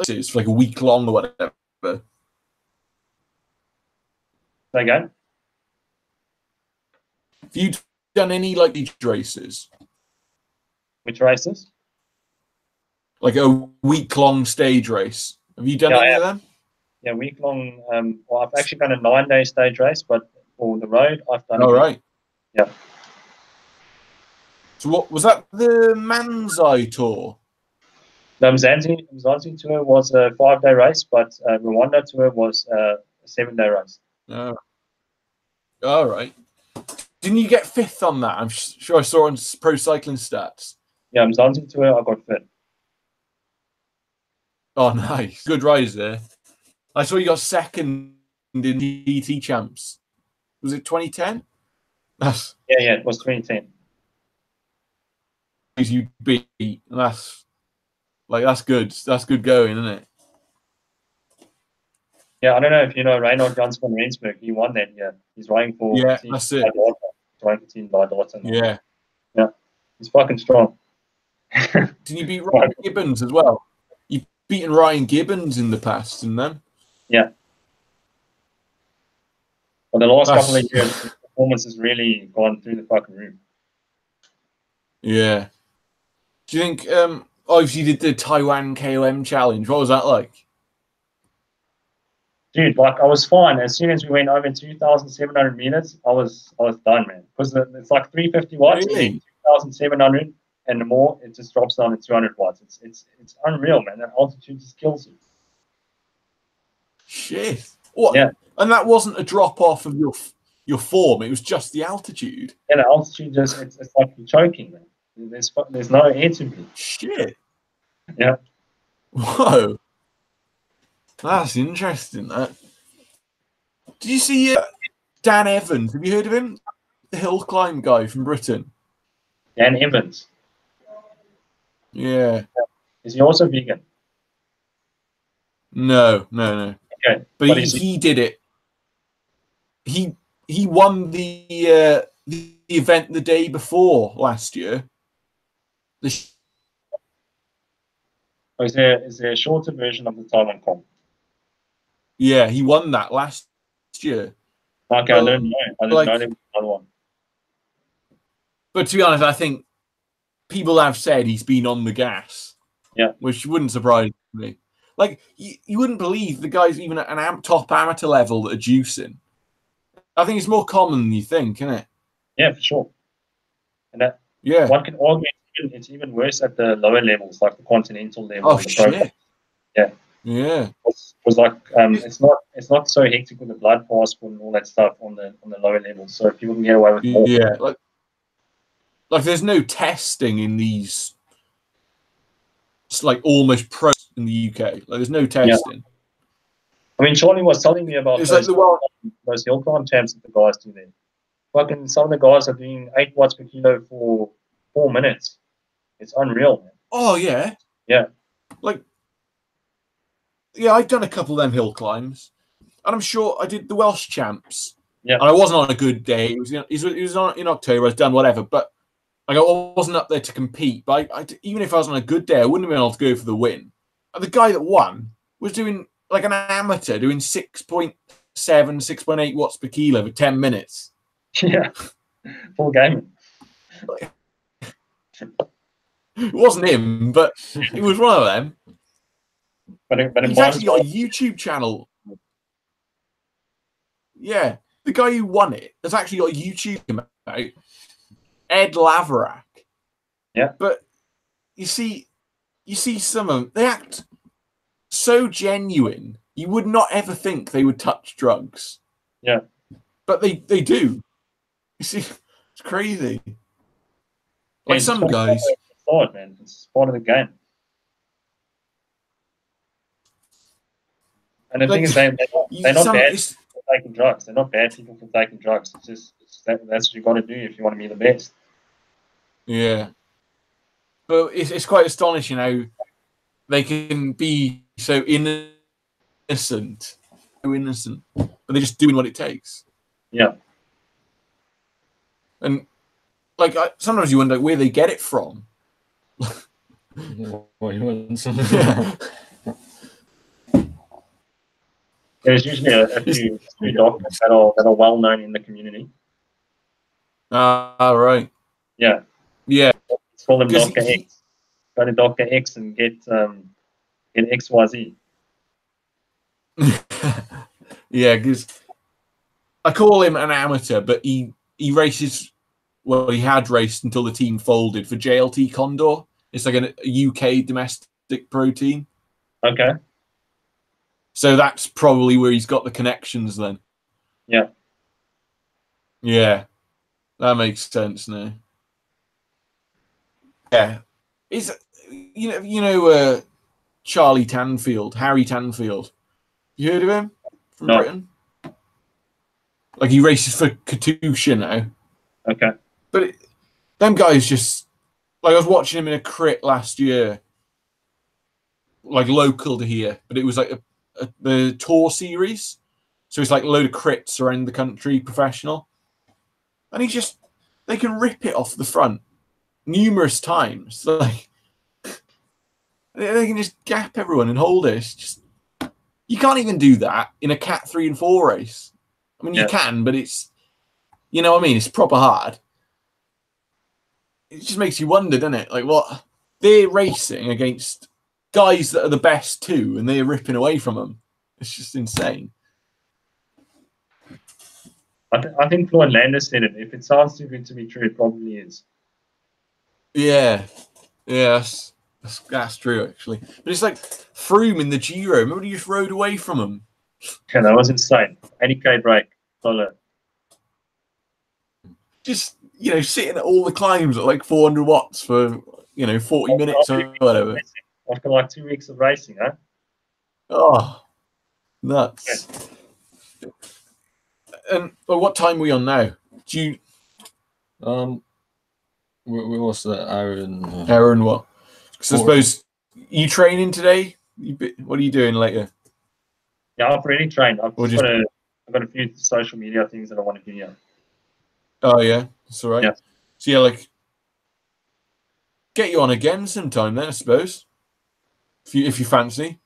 It's like a week long or whatever. Again? Have you done any like these races? Which races? Like a week-long stage race. Have you done any of them? Yeah, week-long. Well, I've actually done a 9-day stage race, but for the road, I've done. All right. Yeah. So what was that? The Manzai Tour? The Mzansi tour was a 5-day race, but Rwanda tour was a 7-day race. Oh. All right. Didn't you get 5th on that? I'm sure I saw on Pro Cycling Stats. Yeah, Mzansi tour, I got 5th. Oh, nice. Good rise there. I saw you got 2nd in DT Champs. Was it 2010? Yeah, it was 2010. You beat, and that's good. That's good going, isn't it? Yeah, I don't know if you know Reinhard Jans van Rensburg. He won that year. He's riding for Team that's it. Team Data. Yeah. He's fucking strong. Didn't you beat Ryan Gibbons as well? You've beaten Ryan Gibbons in the past, and then. Yeah. But the last couple of years, the performance has really gone through the fucking roof. Yeah. Do you think? Obviously, you did the Taiwan KOM challenge. What was that like? Dude, like I was fine. As soon as we went over 2,700 meters, I was done, man. Because it's like 350 watts, Really? and then 2,700 and the more, it just drops down to 200 watts. It's unreal, man. That altitude just kills you. Shit. What? Yeah. And that wasn't a drop off of your form. It was just the altitude. Yeah, the altitude just it's like you're choking, man. There's no air to breathe. Shit. Yeah. Whoa. That's interesting. That. Did you see Dan Evans? Have you heard of him? The hill climb guy from Britain. Dan Evans. Yeah. Is he also vegan? No. Okay. But he did it. He won the event the day before last year. Is there a shorter version of the Taiwan comp? Yeah, he won that last year. Okay, I didn't know. I didn't know there was another one. But to be honest, I think people have said he's been on the gas. Yeah. Which wouldn't surprise me. Like, you wouldn't believe the guys even at an top amateur level that are juicing. I think it's more common than you think, isn't it? Yeah, for sure. And that one can argue it's even worse at the lower levels, like the continental level. Oh, shit. Yeah. Yeah. Because like it's not so hectic with the blood passport and all that stuff on the lower levels, so people can get away with more. Yeah. Like there's no testing in these. It's like almost pro in the UK. Like there's no testing. Yeah. I mean, Charlie was telling me about those hill climb champs that the guys do there. Fucking some of the guys are doing 8 watts per kilo for 4 minutes. It's unreal, man. Oh yeah. Yeah. Like, yeah, I've done a couple of them hill climbs, and I'm sure I did the Welsh champs. Yeah. And I wasn't on a good day. It was in October. I was done whatever, but I wasn't up there to compete. But even if I was on a good day, I wouldn't have been able to go for the win. And the guy that won was doing like an amateur, doing 6.7, 6.8 watts per kilo for 10 minutes. Yeah, full game. It wasn't him, but it was one of them. But he's actually got a YouTube channel. Yeah, the guy who won it has actually got a YouTube about Ed Laverack. Yeah, but you see some of them. They act so genuine. You would not ever think they would touch drugs. Yeah, but they do. You see, it's crazy. Like some guys. It's hard, man. It's part of the game. And the thing is, they're not bad for taking drugs. They're not bad people for taking drugs. It's just that's what you got to do if you want to be the best. Yeah, but it's quite astonishing how they can be so innocent, but they're just doing what it takes. Yeah, and like sometimes you wonder where they get it from. There's usually a few doctors that are well known in the community. Right. Yeah. Yeah. Let's call them Dr. X. Go to Dr. X and get XYZ. Yeah, because I call him an amateur, but he races. Well, he had raced until the team folded for JLT Condor. It's like a UK domestic pro team. Okay. So that's probably where he's got the connections then. Yeah. Yeah. That makes sense now. Yeah. Is Charlie Tanfield, Harry Tanfield. You heard of him from Britain? Like he races for Katusha now. Okay. But them guys just like I was watching him in a crit last year, like local to here, but it was like the tour series. So it's like a load of crits around the country, professional. And they can rip it off the front numerous times. Like they can just gap everyone and hold it. It's just you can't even do that in a Cat 3 and 4 race. I mean, you can, but it's, you know what I mean? It's proper hard. It just makes you wonder, doesn't it? Like, what? They're racing against guys that are the best too, and they're ripping away from them. It's just insane. I think Floyd Landis said it. If it sounds too good to be true, it probably is. Yeah. Yes. That's true, actually. But it's like Froome in the Giro. Remember he just rode away from him? Yeah, that was insane. 80k break. Solo. Just, you know, sitting at all the climbs at like 400 watts for, you know, 40 minutes or whatever. After like 2 weeks of racing, huh? Oh, nuts. Yeah. And what time are we on now? Do you... we also Aaron. Aaron, what? Because I suppose you training today. What are you doing later? Yeah, I've already trained. I've got a few social media things that I want to do. Yeah. Oh yeah, that's all right. Yeah. So yeah, like get you on again sometime then, I suppose. If you fancy.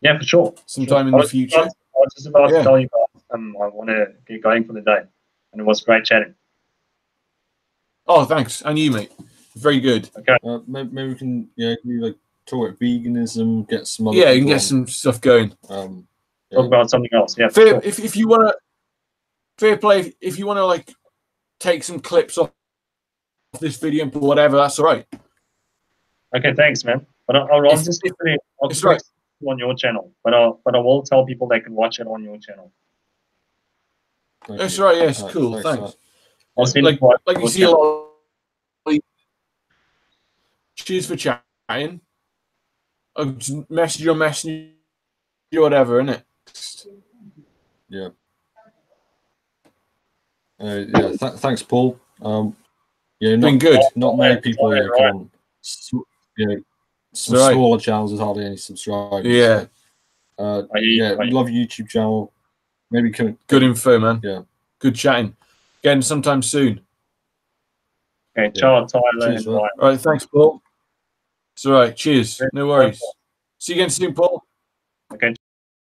Yeah, for sure. Sometime in the future. I was just about to tell you guys, I want to get going for the day, and it was great chatting. Oh, thanks, and you, mate. Very good. Okay. Maybe we can, like talk about veganism, get some other. Yeah, you can get some stuff going. Talk about something else. Yeah. Fair, sure. if you want to, fair play. If you want to like take some clips off this video and whatever, that's all right. Okay, thanks, man. But I'll just put it on your channel. But I will tell people they can watch it on your channel. That's right. Yes, cool. Thanks. I'll send like you see a lot. Cheers for chatting. I'll just message your messenger, whatever, innit? Yeah. Thanks, Paul. Been good. Not many people come on. Some smaller channels with hardly any subscribers. Yeah. We love YouTube channel. Maybe good info, man. Yeah. Good chatting. Again, sometime soon. Okay, ciao, Tyler. Cheers, all right, thanks, Paul. It's all right. Cheers. No worries. See you again soon, Paul. Okay.